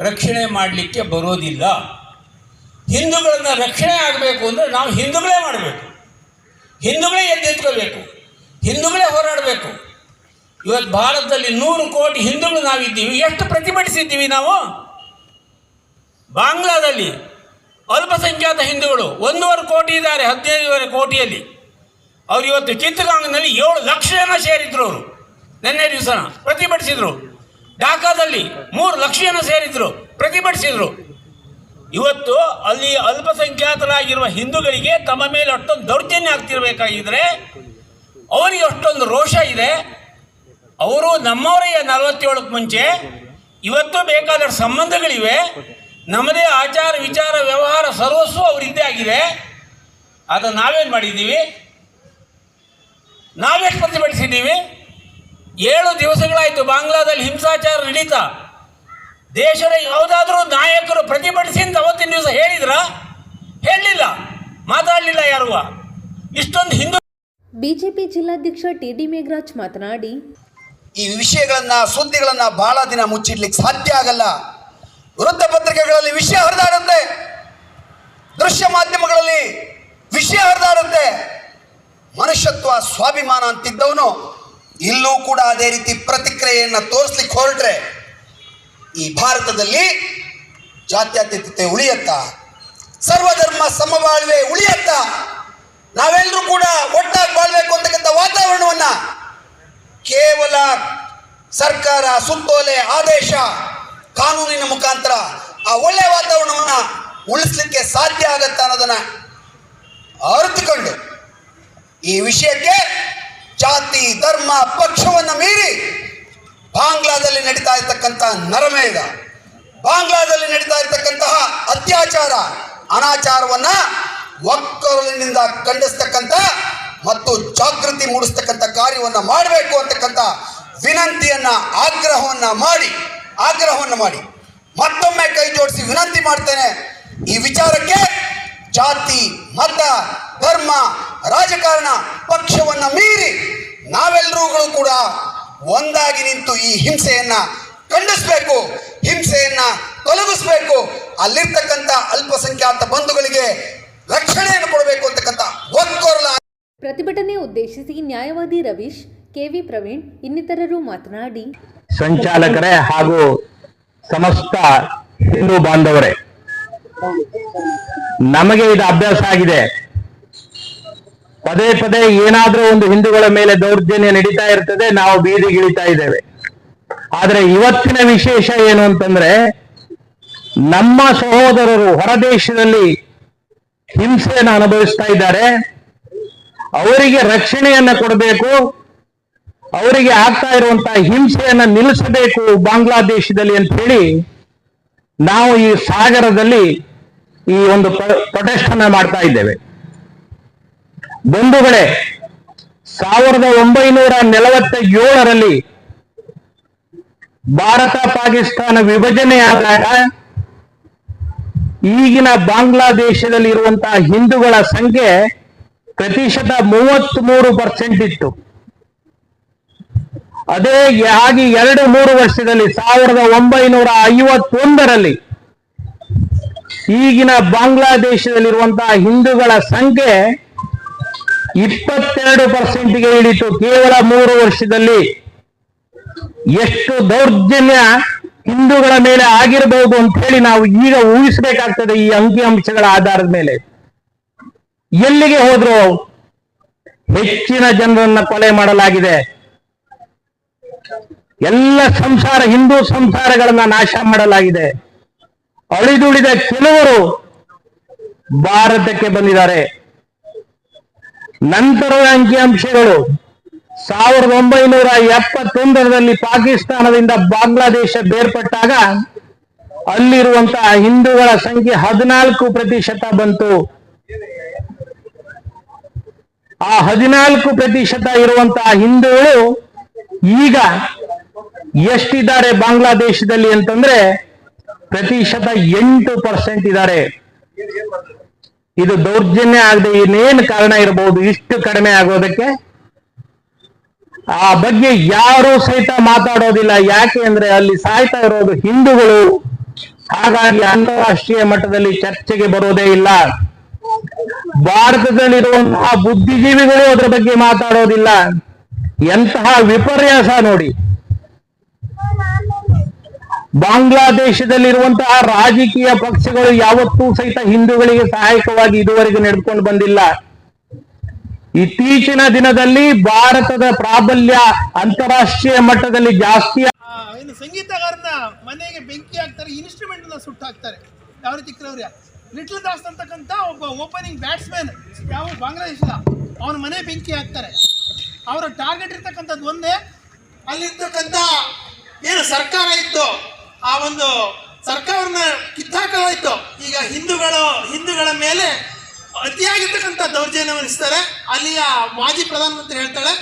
Speaker 9: ರಕ್ಷಣೆ ಮಾಡಲಿಕ್ಕೆ ಬರೋದಿಲ್ಲ. ಹಿಂದೂಗಳನ್ನು ರಕ್ಷಣೆ ಆಗಬೇಕು ಅಂದರೆ ನಾವು ಹಿಂದೂಗಳೇ ಮಾಡಬೇಕು, ಹಿಂದೂಗಳೇ ಎದ್ದೆತ್ಕೋಬೇಕು, ಹಿಂದೂಗಳೇ ಹೋರಾಡಬೇಕು. ಇವತ್ತು ಭಾರತದಲ್ಲಿ 100 ಕೋಟಿ ಹಿಂದೂಗಳು ನಾವಿದ್ದೀವಿ. ಎಷ್ಟು ಪ್ರತಿಭಟಿಸಿದ್ದೀವಿ ನಾವು? ಬಾಂಗ್ಲಾದಲ್ಲಿ ಅಲ್ಪಸಂಖ್ಯಾತ ಹಿಂದೂಗಳು 1.5 ಕೋಟಿ ಇದ್ದಾರೆ, 15.5 ಕೋಟಿಯಲ್ಲಿ. ಅವ್ರು ಇವತ್ತು ಚಿತ್ತಗಾಂಗ್ನಲ್ಲಿ 7 ಲಕ್ಷ ಜನ ಸೇರಿದ್ರು. ಅವರು ನಿನ್ನೆ ದಿವಸ ಪ್ರತಿಭಟಿಸಿದ್ರು. ಢಾಕಾದಲ್ಲಿ 3 ಲಕ್ಷ ಜನ ಸೇರಿದ್ರು, ಪ್ರತಿಭಟಿಸಿದ್ರು. ಇವತ್ತು ಅಲ್ಲಿ ಅಲ್ಪಸಂಖ್ಯಾತರಾಗಿರುವ ಹಿಂದೂಗಳಿಗೆ ತಮ್ಮ ಮೇಲೆ ಅಷ್ಟೊಂದು ದೌರ್ಜನ್ಯ ಆಗ್ತಿರ್ಬೇಕಾಗಿದ್ರೆ ಅವರಿಗೆ ಅಷ್ಟೊಂದು ರೋಷ ಇದೆ. ಅವರು ನಮ್ಮವರೇ 47ಕ್ಕೆ ಮುಂಚೆ. ಇವತ್ತು ಬೇಕಾದಷ್ಟು ಸಂಬಂಧಗಳಿವೆ. ನಮ್ಮದೇ ಆಚಾರ ವಿಚಾರ ವ್ಯವಹಾರ ಸರ್ವಸ್ವ ಅವರಿದ್ದೇ ಆಗಿದೆ. ಅದನ್ನು ನಾವೇನು ಮಾಡಿದ್ದೀವಿ? ನಾವೆಷ್ಟು ಪ್ರತಿಭಟಿಸಿದ್ದೀವಿ? 7 ದಿವಸಗಳಾಯಿತು ಬಾಂಗ್ಲಾದಲ್ಲಿ ಹಿಂಸಾಚಾರ ನಡೀತಾ. ದೇಶದ ಯಾವುದಾದ್ರೂ ನಾಯಕರು ಪ್ರತಿಭಟಿಸಿ ಅಂತ ಅವತ್ತಿನ ದಿವಸ ಹೇಳಿದ್ರ? ಹೇಳಲಿಲ್ಲ, ಮಾತಾಡಲಿಲ್ಲ ಯಾರು. ಇಷ್ಟೊಂದು ಹಿಂದೂ.
Speaker 1: ಬಿಜೆಪಿ ಜಿಲ್ಲಾಧ್ಯಕ್ಷ ಟಿ.ಡಿ. ಮೇಘರಾಜ್ ಮಾತನಾಡಿ,
Speaker 10: ಈ ವಿಷಯಗಳನ್ನ ಸುದ್ದಿಗಳನ್ನ ಬಹಳ ದಿನ ಮುಚ್ಚಿಡ್ಲಿಕ್ಕೆ ಸಾಧ್ಯ ಆಗಲ್ಲ. ವೃತ್ತಪತ್ರಿಕೆಗಳಲ್ಲಿ ವಿಷಯ ಹರಿದಾಡುತ್ತೆ, ದೃಶ್ಯ ಮಾಧ್ಯಮಗಳಲ್ಲಿ ವಿಷಯ ಹರಿದಾಡುತ್ತೆ. ಮನುಷ್ಯತ್ವ ಸ್ವಾಭಿಮಾನ ಅಂತಿದ್ದವನು ಇಲ್ಲೂ ಕೂಡ ಅದೇ ರೀತಿ ಪ್ರತಿಕ್ರಿಯೆಯನ್ನು ತೋರಿಸ್ಲಿಕ್ಕೆ ಹೊರಟ್ರೆ ಈ ಭಾರತದಲ್ಲಿ ಜಾತ್ಯತೀತತೆ ಉಳಿಯತ್ತಾ? ಸರ್ವಧರ್ಮ ಸಮಬಾಳ್ವೆ ಉಳಿಯತ್ತಾ? ನಾವೆಲ್ಲರೂ ಕೂಡ ಒಟ್ಟಾಗಿ ಬಾಳ್ಬೇಕು ಅಂತಕ್ಕಂಥ ವಾತಾವರಣವನ್ನ ಕೇವಲ ಸರ್ಕಾರ, ಸುತ್ತೋಲೆ, ಆದೇಶ, ಕಾನೂನಿನ ಮುಖಾಂತರ ಆ ಒಳ್ಳೆಯ ವಾತಾವರಣವನ್ನ ಉಳಿಸ್ಲಿಕ್ಕೆ ಸಾಧ್ಯ ಆಗತ್ತ ಅನ್ನೋದನ್ನ ಅರಿತುಕೊಂಡು ಈ ವಿಷಯಕ್ಕೆ ಜಾತಿ, ಧರ್ಮ, ಪಕ್ಷವನ್ನ ಮೀರಿ ಬಾಂಗ್ಲಾದಲ್ಲಿ ನಡೀತಾ ಇರ್ತಕ್ಕಂಥ ನರಮೇಧ, ಬಾಂಗ್ಲಾದಲ್ಲಿ ನಡೀತಾ ಇರ್ತಕ್ಕಂತಹ ಅತ್ಯಾಚಾರ, ಅನಾಚಾರವನ್ನ ಒಕ್ಕೊರಲಿನಿಂದ ಖಂಡಿಸ್ತಕ್ಕಂಥ ಮತ್ತು ಜಾಗೃತಿ ಮೂಡಿಸ್ತಕ್ಕಂಥ ಕಾರ್ಯವನ್ನ ಮಾಡಬೇಕು ಅಂತಕ್ಕಂಥ ವಿನಂತಿಯನ್ನ ಆಗ್ರಹವನ್ನ ಮಾಡಿ ಮತ್ತೊಮ್ಮೆ ಕೈ ಜೋಡಿಸಿ ವಿನಂತಿ ಮಾಡ್ತೇನೆ. ಈ ವಿಚಾರಕ್ಕೆ ಜಾತಿ, ಮತ, ಧರ್ಮ, ರಾಜಕಾರಣ, ಪಕ್ಷವನ್ನ ಮೀರಿ ನಾವೆಲ್ಲರೂ ಕೂಡ ಒಂದಾಗಿ ನಿಂತು ಈ ಹಿಂಸೆಯನ್ನ ಖಂಡಿಸಬೇಕು, ಹಿಂಸೆಯನ್ನ ತೊಲಗಿಸಬೇಕು. ಅಲ್ಲಿರ್ತಕ್ಕಂಥ ಅಲ್ಪಸಂಖ್ಯಾತ ಬಂಧುಗಳಿಗೆ ರಕ್ಷಣೆಯನ್ನು ಕೊಡಬೇಕು ಅಂತಕ್ಕಂಥ ಒಕ್ಕೊರಲ.
Speaker 1: ಪ್ರತಿಭಟನೆ ಉದ್ದೇಶಿಸಿ ನ್ಯಾಯವಾದಿ ರವೀಶ್, ಕೆವಿ ಪ್ರವೀಣ್ ಇನ್ನಿತರರು ಮಾತನಾಡಿ,
Speaker 11: ಸಂಚಾಲಕರೇ ಹಾಗೂ ಸಮಸ್ತ ಹಿಂದೂ ಬಾಂಧವರೇ, ನಮಗೆ ಇದು ಅಭ್ಯಾಸ ಆಗಿದೆ. ಪದೇ ಪದೇ ಏನಾದ್ರೂ ಒಂದು ಹಿಂದೂಗಳ ಮೇಲೆ ದೌರ್ಜನ್ಯ ನಡೀತಾ ಇರ್ತದೆ, ನಾವು ಬೀದಿಗಿಳಿತಾ ಇದ್ದೇವೆ. ಆದ್ರೆ ಇವತ್ತಿನ ವಿಶೇಷ ಏನು ಅಂತಂದ್ರೆ, ನಮ್ಮ ಸಹೋದರರು ಹೊರದೇಶದಲ್ಲಿ ಹಿಂಸೆಯನ್ನು ಅನುಭವಿಸ್ತಾ ಇದ್ದಾರೆ. ಅವರಿಗೆ ರಕ್ಷಣೆಯನ್ನ ಕೊಡಬೇಕು, ಅವರಿಗೆ ಆಗ್ತಾ ಇರುವಂತಹ ಹಿಂಸೆಯನ್ನ ನಿಲ್ಲಿಸಬೇಕು ಬಾಂಗ್ಲಾದೇಶದಲ್ಲಿ ಅಂತ ಹೇಳಿ ನಾವು ಈ ಸಾಗರದಲ್ಲಿ ಈ ಒಂದು ಪ್ರೊಟೆಸ್ಟ್ ಅನ್ನ ಮಾಡ್ತಾ ಇದ್ದೇವೆ. ಬಂಧುಗಳೇ, 1947ರಲ್ಲಿ ಭಾರತ ಪಾಕಿಸ್ತಾನ ವಿಭಜನೆಯಾದಾಗ ಈಗಿನ ಬಾಂಗ್ಲಾದೇಶದಲ್ಲಿ ಇರುವಂತಹ ಹಿಂದೂಗಳ ಸಂಖ್ಯೆ ಪ್ರತಿಶತ 33% ಇತ್ತು. ಅದೇ ಹಾಗೆ 2-3 ವರ್ಷದಲ್ಲಿ 1951ರಲ್ಲಿ ಈಗಿನ ಬಾಂಗ್ಲಾದೇಶದಲ್ಲಿರುವಂತಹ ಹಿಂದೂಗಳ ಸಂಖ್ಯೆ 22%ಗೆ ಇಳಿತು. ಕೇವಲ 3 ವರ್ಷದಲ್ಲಿ. ಎಷ್ಟು ದೌರ್ಜನ್ಯ ಹಿಂದೂಗಳ ಮೇಲೆ ಆಗಿರಬಹುದು ಅಂತ ಹೇಳಿ ನಾವು ಈಗ ಊಹಿಸಬೇಕಾಗ್ತದೆ ಈ ಅಂಕಿಅಂಶಗಳ ಆಧಾರದ ಮೇಲೆ. ಎಲ್ಲಿಗೆ ಹೋದ್ರು ಹೆಚ್ಚಿನ ಜನರನ್ನ ಕೊಲೆ ಮಾಡಲಾಗಿದೆ. ಎಲ್ಲ ಸಂಸಾರ, ಹಿಂದೂ ಸಂಸಾರಗಳನ್ನ ನಾಶ ಮಾಡಲಾಗಿದೆ. ಅಳಿದುಳಿದ ಕೆಲವರು ಭಾರತಕ್ಕೆ ಬಂದಿದ್ದಾರೆ. ನಂತರದ ಅಂಕಿಅಂಶಗಳು 1971ರಲ್ಲಿ ಪಾಕಿಸ್ತಾನದಿಂದ ಬಾಂಗ್ಲಾದೇಶ ಬೇರ್ಪಟ್ಟಾಗ ಅಲ್ಲಿರುವಂತಹ ಹಿಂದೂಗಳ ಸಂಖ್ಯೆ 14% ಬಂತು. ಆ 14% ಇರುವಂತಹ ಹಿಂದೂಗಳು ಈಗ ಎಷ್ಟಿದ್ದಾರೆ ಬಾಂಗ್ಲಾದೇಶದಲ್ಲಿ ಅಂತಂದ್ರೆ ಪ್ರತಿಶತ 8% ಇದ್ದಾರೆ. ಇದು ದೌರ್ಜನ್ಯ ಆಗದೆ ಇನ್ನೇನು ಕಾರಣ ಇರಬಹುದು ಇಷ್ಟು ಕಡಿಮೆ ಆಗೋದಕ್ಕೆ? ಆ ಬಗ್ಗೆ ಯಾರೂ ಸಹಿತ ಮಾತಾಡೋದಿಲ್ಲ. ಯಾಕೆ ಅಂದ್ರೆ ಅಲ್ಲಿ ಸಾಯ್ತಾ ಇರೋದು ಹಿಂದೂಗಳು. ಹಾಗಾಗಿ ಅಂತಾರಾಷ್ಟ್ರೀಯ ಮಟ್ಟದಲ್ಲಿ ಚರ್ಚೆಗೆ ಬರೋದೇ ಇಲ್ಲ. ಭಾರತದಲ್ಲಿರುವಂತಹ ಬುದ್ಧಿಜೀವಿಗಳು ಅದರ ಬಗ್ಗೆ ಮಾತಾಡೋದಿಲ್ಲ. ಎಂತಹ ವಿಪರ್ಯಾಸ ನೋಡಿ. ಬಾಂಗ್ಲಾದೇಶದಲ್ಲಿರುವಂತಹ ರಾಜಕೀಯ ಪಕ್ಷಗಳು ಯಾವತ್ತೂ ಸಹಿತ ಹಿಂದೂಗಳಿಗೆ ಸಹಾಯಕವಾಗಿ ಇದುವರೆಗೆ ನಡೆದುಕೊಂಡು ಬಂದಿಲ್ಲ. ಇತ್ತೀಚಿನ ದಿನದಲ್ಲಿ ಭಾರತದ ಪ್ರಾಬಲ್ಯ ಅಂತಾರಾಷ್ಟ್ರೀಯ ಮಟ್ಟದಲ್ಲಿ ಜಾಸ್ತಿ.
Speaker 12: ಇನ್ನು ಸಂಗೀತಗಾರನ ಮನೆಗೆ ಬೆಂಕಿ ಹಾಕ್ತಾರೆ, ಇನ್ಸ್ಟ್ರೂಮೆಂಟ್ ನ ಸುಟ್ಟು ಹಾಕ್ತಾರೆ. ಯಾವ ರೀತಿ ಕ್ರೌರ್ಯ. ಲಿಟ್ಲ್ ದಾಸ್ ಅಂತಕ್ಕಂಥ ಒಬ್ಬ ಓಪನಿಂಗ್ ಬ್ಯಾಟ್ಸ್ಮನ್ ಯಾವ ಬಾಂಗ್ಲಾದೇಶದ, ಅವನ ಮನೆ ಬೆಂಕಿ ಹಾಕ್ತಾರೆ. ಅವರ ಟಾರ್ಗೆಟ್ ಇರ್ತಕ್ಕಂಥದ್ದು ಒಂದೇ, ಅಲ್ಲಿರ್ತಕ್ಕಂಥ ಏನು ಸರ್ಕಾರ ಇತ್ತು ಆ ಒಂದು ಸರ್ಕಾರನ ಕಿತ್ತಾಕಲಾಯಿತು. ಈಗ ಹಿಂದೂಗಳ ಮೇಲೆ ಅತಿಯಾಗಿರ್ತಕ್ಕಂಥ ದೌರ್ಜನ್ಯ ವಹಿಸ್ತಾರೆ. ಅಲ್ಲಿಯ ಮಾಜಿ ಪ್ರಧಾನಮಂತ್ರಿ ಹೇಳ್ತಾಳೆ,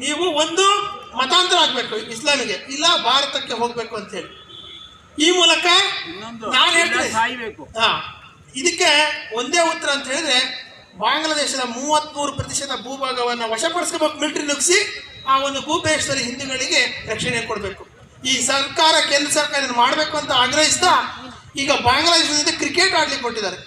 Speaker 12: ನೀವು ಒಂದು ಮತಾಂತರ ಆಗಬೇಕು ಇಸ್ಲಾಮಿಗೆ, ಇಲ್ಲ ಭಾರತಕ್ಕೆ ಹೋಗ್ಬೇಕು ಅಂತ ಹೇಳಿ. ಈ ಮೂಲಕ ನಾನು ಹೇಳ್ತೀನಿ ಇದಕ್ಕೆ ಒಂದೇ ಉತ್ತರ ಅಂತ ಹೇಳಿದ್ರೆ, ಬಾಂಗ್ಲಾದೇಶದ 33% ಭೂಭಾಗವನ್ನು ವಶಪಡಿಸ್ಕೋಬೇಕು, ಮಿಲಿಟರಿ ನುಗ್ಗಿಸಿ ಆ ಒಂದು ಭೂಪ್ರದೇಶದಲ್ಲಿ ಹಿಂದೂಗಳಿಗೆ ರಕ್ಷಣೆ ಕೊಡಬೇಕು. ಈ ಸರ್ಕಾರ, ಕೇಂದ್ರ ಸರ್ಕಾರ ಇದನ್ನು ಮಾಡಬೇಕು ಅಂತ ಆಗ್ರಹಿಸ್ತಾ ಈಗ ಬಾಂಗ್ಲಾದೇಶದಿಂದ ಕ್ರಿಕೆಟ್ ಆಡ್ಲಿಕ್ಕೆ ಕೊಟ್ಟಿದ್ದಾರೆ.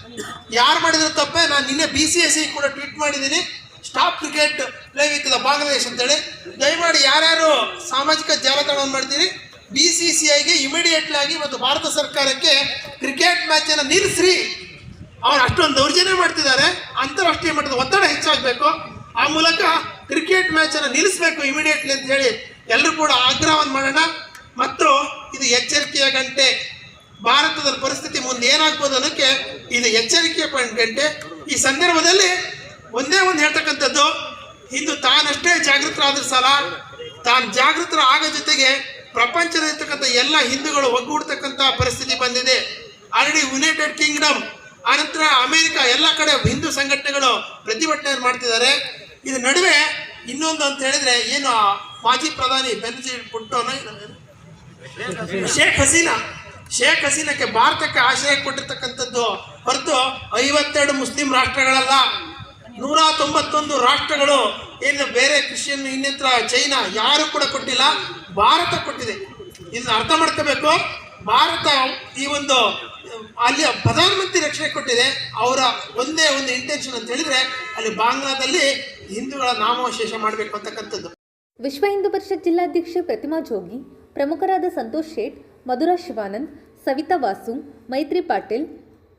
Speaker 12: ಯಾರು ಮಾಡಿದ್ರು ತಪ್ಪೆ. ನಾನು ನಿನ್ನೆ BCCI ಕೂಡ ಟ್ವೀಟ್ ಮಾಡಿದ್ದೀನಿ, stop cricket play with the Bangladesh ಅಂತೇಳಿ. ದಯಮಾಡಿ ಯಾರ್ಯಾರು ಸಾಮಾಜಿಕ ಜಾಲತಾಣವನ್ನು ಮಾಡ್ತೀರಿ, BCCIಗೆ ಇಮಿಡಿಯೇಟ್ಲಿ ಆಗಿ ಮತ್ತು ಭಾರತ ಸರ್ಕಾರಕ್ಕೆ ಕ್ರಿಕೆಟ್ ಮ್ಯಾಚನ್ನು ನಿಲ್ಲಿಸ್ರಿ. ಅವ್ರು ಅಷ್ಟೊಂದು ದೌರ್ಜನ್ಯ ಮಾಡ್ತಿದ್ದಾರೆ, ಅಂತಾರಾಷ್ಟ್ರೀಯ ಮಟ್ಟದ ಒತ್ತಡ ಹೆಚ್ಚಾಗಬೇಕು. ಆ ಮೂಲಕ ಕ್ರಿಕೆಟ್ ಮ್ಯಾಚನ್ನು ನಿಲ್ಲಿಸಬೇಕು ಇಮಿಡಿಯೇಟ್ಲಿ ಅಂತ ಹೇಳಿ ಎಲ್ಲರೂ ಕೂಡ ಆಗ್ರಹವನ್ನು ಮಾಡೋಣ. ಮತ್ತು ಇದು ಎಚ್ಚರಿಕೆಯ ಗಂಟೆ. ಭಾರತದ ಪರಿಸ್ಥಿತಿ ಮುಂದೆ ಏನಾಗ್ಬೋದು ಅನ್ನೋಕ್ಕೆ ಇದು ಎಚ್ಚರಿಕೆಯ ಗಂಟೆ. ಈ ಸಂದರ್ಭದಲ್ಲಿ ಒಂದೇ ಒಂದು ಹೇಳ್ತಕ್ಕಂಥದ್ದು, ಹಿಂದೂ ತಾನಷ್ಟೇ ಜಾಗೃತರಾದ್ರೂ ಸಾಲ, ತಾನು ಜಾಗೃತರ ಆಗೋ ಜೊತೆಗೆ ಪ್ರಪಂಚದಲ್ಲಿರ್ತಕ್ಕಂಥ ಎಲ್ಲ ಹಿಂದೂಗಳು ಒಗ್ಗೂಡ್ತಕ್ಕಂಥ ಪರಿಸ್ಥಿತಿ ಬಂದಿದೆ. ಆಲ್ರೆಡಿ ಯುನೈಟೆಡ್ ಕಿಂಗ್ಡಮ್, ಆನಂತರ ಅಮೆರಿಕ, ಎಲ್ಲ ಕಡೆ ಹಿಂದೂ ಸಂಘಟನೆಗಳು ಪ್ರತಿಭಟನೆ ಮಾಡ್ತಿದ್ದಾರೆ. ಇದು ನಡುವೆ ಇನ್ನೊಂದು ಅಂತ ಹೇಳಿದ್ರೆ, ಏನು ಮಾಜಿ ಪ್ರಧಾನಿ ಬೆನಜೀರ್ ಭುಟ್ಟೋ ಶೇಖ್ ಹಸೀನಾಕ್ಕೆ ಭಾರತಕ್ಕೆ ಆಶ್ರಯ ಕೊಟ್ಟಿರ್ತಕ್ಕಂಥದ್ದು ಹೊರತು 52 ಮುಸ್ಲಿಂ ರಾಷ್ಟ್ರಗಳಲ್ಲ, 191 ರಾಷ್ಟ್ರಗಳು, ಏನು ಬೇರೆ ಕ್ರಿಶ್ಚಿಯನ್, ಇನ್ನಿತರ ಚೈನಾ ಯಾರು ಕೂಡ ಕೊಟ್ಟಿಲ್ಲ, ಭಾರತ ಕೊಟ್ಟಿದೆ. ಇದನ್ನ ಅರ್ಥ ಮಾಡ್ಕೋಬೇಕು. ಭಾರತ ಈ ಒಂದು ಅಲ್ಲಿ ಪ್ರಧಾನಮಂತ್ರಿ ರಕ್ಷಣೆ ಕೊಟ್ಟಿದೆ. ಅವರ ಒಂದೇ ಒಂದು ಇಂಟೆನ್ಷನ್ ಅಂತ ಹೇಳಿದ್ರೆ, ಅಲ್ಲಿ ಬಾಂಗ್ಲಾದಲ್ಲಿ ಹಿಂದೂಗಳ ನಾಮವಶೇಷ ಮಾಡಬೇಕು ಅಂತಕ್ಕಂಥದ್ದು.
Speaker 1: ವಿಶ್ವ ಹಿಂದೂ ಪರಿಷತ್ ಜಿಲ್ಲಾಧ್ಯಕ್ಷೆ ಪ್ರತಿಮಾ ಜೋಗಿ, ಪ್ರಮುಖರಾದ ಸಂತೋಷ್ ಶೇಟ್, ಮಧುರಾ ಶಿವಾನಂದ್, ಸವಿತಾ ವಾಸು, ಮೈತ್ರಿ ಪಾಟೀಲ್,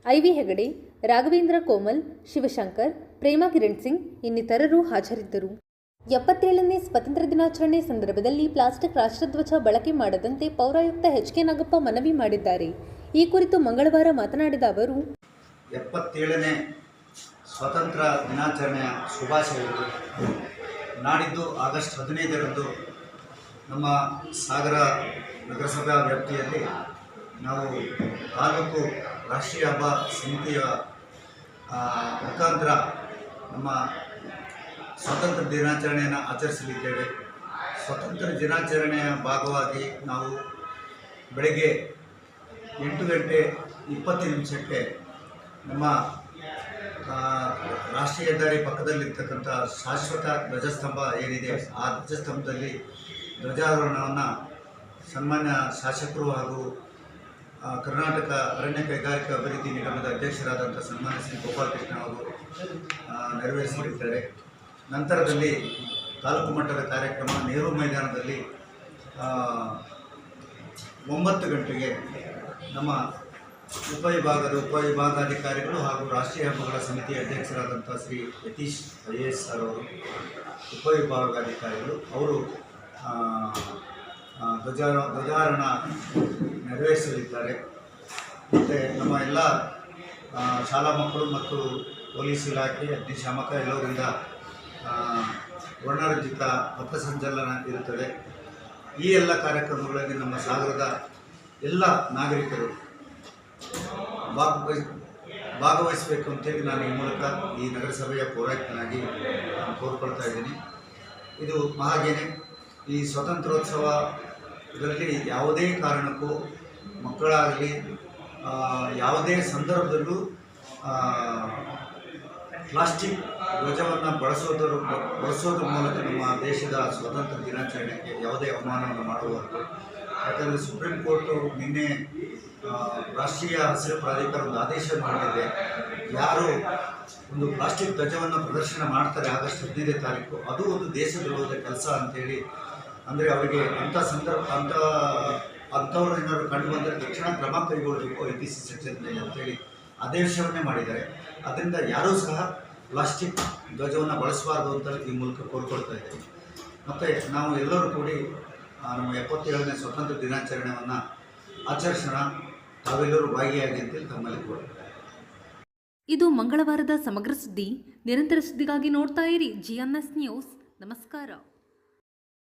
Speaker 1: ಐವಿ ಹೆಗಡೆ, ರಾಘವೇಂದ್ರ ಕೋಮಲ್, ಶಿವಶಂಕರ್, ಪ್ರೇಮಾ ಕಿರಣ್ ಸಿಂಗ್ ಇನ್ನಿತರರು ಹಾಜರಿದ್ದರು. 77ನೇ ಸ್ವಾತಂತ್ರ್ಯ ದಿನಾಚರಣೆ ಸಂದರ್ಭದಲ್ಲಿ ಪ್ಲಾಸ್ಟಿಕ್ ರಾಷ್ಟ್ರಧ್ವಜ ಬಳಕೆ ಮಾಡದಂತೆ ಪೌರಾಯುಕ್ತ HK ನಾಗಪ್ಪ ಮನವಿ ಮಾಡಿದ್ದಾರೆ. ಈ ಕುರಿತು ಮಂಗಳವಾರ ಮಾತನಾಡಿದ ಅವರು,
Speaker 13: 77ನೇ ಸ್ವಾತಂತ್ರ್ಯ ದಿನಾಚರಣೆಯ ಶುಭಾಶಯಗಳು. ನಾಡಿದ್ದು ಆಗಸ್ಟ್ 15ರಂದು ನಮ್ಮ ಸಾಗರ ನಗರಸಭಾ ವ್ಯಾಪ್ತಿಯಲ್ಲಿ ನಾವು ತಾಲೂಕು ರಾಷ್ಟ್ರೀಯ ಹಬ್ಬ ಸಮಿತಿಯ ಮುಖಾಂತರ ನಮ್ಮ ಸ್ವಾತಂತ್ರ್ಯ ದಿನಾಚರಣೆಯನ್ನು ಆಚರಿಸಲಿದ್ದೇವೆ. ಸ್ವಾತಂತ್ರ್ಯ ದಿನಾಚರಣೆಯ ಭಾಗವಾಗಿ ನಾವು ಬೆಳಗ್ಗೆ 8:20 ನಮ್ಮ ರಾಷ್ಟ್ರೀಯ ಹೆದ್ದಾರಿ ಪಕ್ಕದಲ್ಲಿರ್ತಕ್ಕಂಥ ಶಾಶ್ವತ ಧ್ವಜಸ್ತಂಭ ಏನಿದೆ, ಆ ಧ್ವಜಸ್ತಂಭದಲ್ಲಿ ಧ್ವಜಾರೋಹಣವನ್ನು ಸನ್ಮಾನ್ಯ ಶಾಸಕರು ಹಾಗೂ ಕರ್ನಾಟಕ ಅರಣ್ಯ ಕೈಗಾರಿಕಾ ಅಭಿವೃದ್ಧಿ ನಿಗಮದ ಅಧ್ಯಕ್ಷರಾದಂಥ ಸನ್ಮಾನ್ಯ ಶ್ರೀ ಗೋಪಾಲಕೃಷ್ಣ ಅವರು ನೆರವೇರಿಸಲಿದ್ದಾರೆ. ನಂತರದಲ್ಲಿ ತಾಲೂಕು ಮಟ್ಟದ ಕಾರ್ಯಕ್ರಮ ನೆಹರು ಮೈದಾನದಲ್ಲಿ 9 ಗಂಟೆಗೆ ನಮ್ಮ ಉಪವಿಭಾಗಾಧಿಕಾರಿಗಳು ಹಾಗೂ ರಾಷ್ಟ್ರೀಯ ಹಬ್ಬಗಳ ಸಮಿತಿಯ ಅಧ್ಯಕ್ಷರಾದಂಥ ಶ್ರೀ ಯತೀಶ್ IAS ಸರ್ ಅವರು, ಉಪವಿಭಾಗಾಧಿಕಾರಿಗಳು ಅವರು ಧ್ವಜಾರೋಹಣ ನೆರವೇರಿಸಲಿದ್ದಾರೆ. ಮತ್ತು ನಮ್ಮ ಎಲ್ಲ ಶಾಲಾ ಮಕ್ಕಳು ಮತ್ತು ಪೊಲೀಸ್ ಇಲಾಖೆ, ಅಗ್ನಿಶಾಮಕ ಎಲ್ಲರಿಂದ ವರ್ಣರಂಜಿತ ಪಥಸಂಚಲನ ಇರುತ್ತದೆ. ಈ ಎಲ್ಲ ಕಾರ್ಯಕ್ರಮಗಳಲ್ಲಿ ನಮ್ಮ ಸಾಗರದ ಎಲ್ಲ ನಾಗರಿಕರು ಭಾಗವಹಿಸಬೇಕು ಅಂತೇಳಿ ನಾನು ಈ ಮೂಲಕ ಈ ನಗರಸಭೆಯ ಪೌರಾಯುಕ್ತನಾಗಿ ಕೋರ್ಕೊಳ್ತಾ ಇದ್ದೀನಿ. ಇದು ಹಾಗೇನೆ ಈ ಸ್ವಾತಂತ್ರ್ಯೋತ್ಸವ ಇದರಲ್ಲಿ ಯಾವುದೇ ಕಾರಣಕ್ಕೂ ಮಕ್ಕಳಾಗಲಿ ಯಾವುದೇ ಸಂದರ್ಭದಲ್ಲೂ ಪ್ಲಾಸ್ಟಿಕ್ ಧ್ವಜವನ್ನು ಬಳಸೋದ್ರ ಮೂಲಕ ನಮ್ಮ ದೇಶದ ಸ್ವಾತಂತ್ರ್ಯ ದಿನಾಚರಣೆಗೆ ಯಾವುದೇ ಅವಮಾನವನ್ನು ಮಾಡಬಾರದು. ಯಾಕಂದರೆ ಸುಪ್ರೀಂ ಕೋರ್ಟು ನಿನ್ನೆ ರಾಷ್ಟ್ರೀಯ ಹಸಿರು ಪ್ರಾಧಿಕಾರ ಒಂದು ಆದೇಶ ಮಾಡಿದೆ. ಯಾರು ಒಂದು ಪ್ಲಾಸ್ಟಿಕ್ ಧ್ವಜವನ್ನು ಪ್ರದರ್ಶನ ಮಾಡ್ತಾರೆ ಆಗಸ್ಟ್ 15ನೇ ತಾರೀಕು, ಅದು ಒಂದು ದೇಶದ್ರೋಹದ ಕೆಲಸ ಅಂತೇಳಿ, ಅಂದರೆ ಅವರಿಗೆ ಅಂಥ ಅಂಥವ್ರು ಏನಾದ್ರು ಕಂಡು ಬಂದರೆ ತಕ್ಷಣ ಕ್ರಮ ಕೈಗೊಳ್ಳಬೇಕು IPC ಸೆಕ್ಷನ್ ಮೇಲೆ ಅಂತೇಳಿ ಆದೇಶವನ್ನೇ ಮಾಡಿದ್ದಾರೆ. ಅದರಿಂದ ಯಾರೂ ಸಹ ಪ್ಲಾಸ್ಟಿಕ್ ಧ್ವಜವನ್ನು ಬಳಸಬಾರ್ದು ಅಂತ ಈ ಮೂಲಕ ಕೋರ್ಕೊಳ್ತಾ ಇದ್ದೇವೆ. ಮತ್ತು ನಾವು ಎಲ್ಲರೂ ಕೂಡಿ ನಮ್ಮ 77ನೇ ಸ್ವತಂತ್ರ ದಿನಾಚರಣೆಯನ್ನು ಆಚರಿಸೋಣ. ತಾವೆಲ್ಲರೂ ಭಾಗಿಯಾಗಿ ಅಂತೇಳಿ ತಮ್ಮಲ್ಲಿ ಕೋರ್ತಾರೆ.
Speaker 1: ಇದು ಮಂಗಳವಾರದ ಸಮಗ್ರ ಸುದ್ದಿ. ನಿರಂತರ ಸುದ್ದಿಗಾಗಿ ನೋಡ್ತಾ ಇರಿ GNS ನ್ಯೂಸ್. ನಮಸ್ಕಾರ.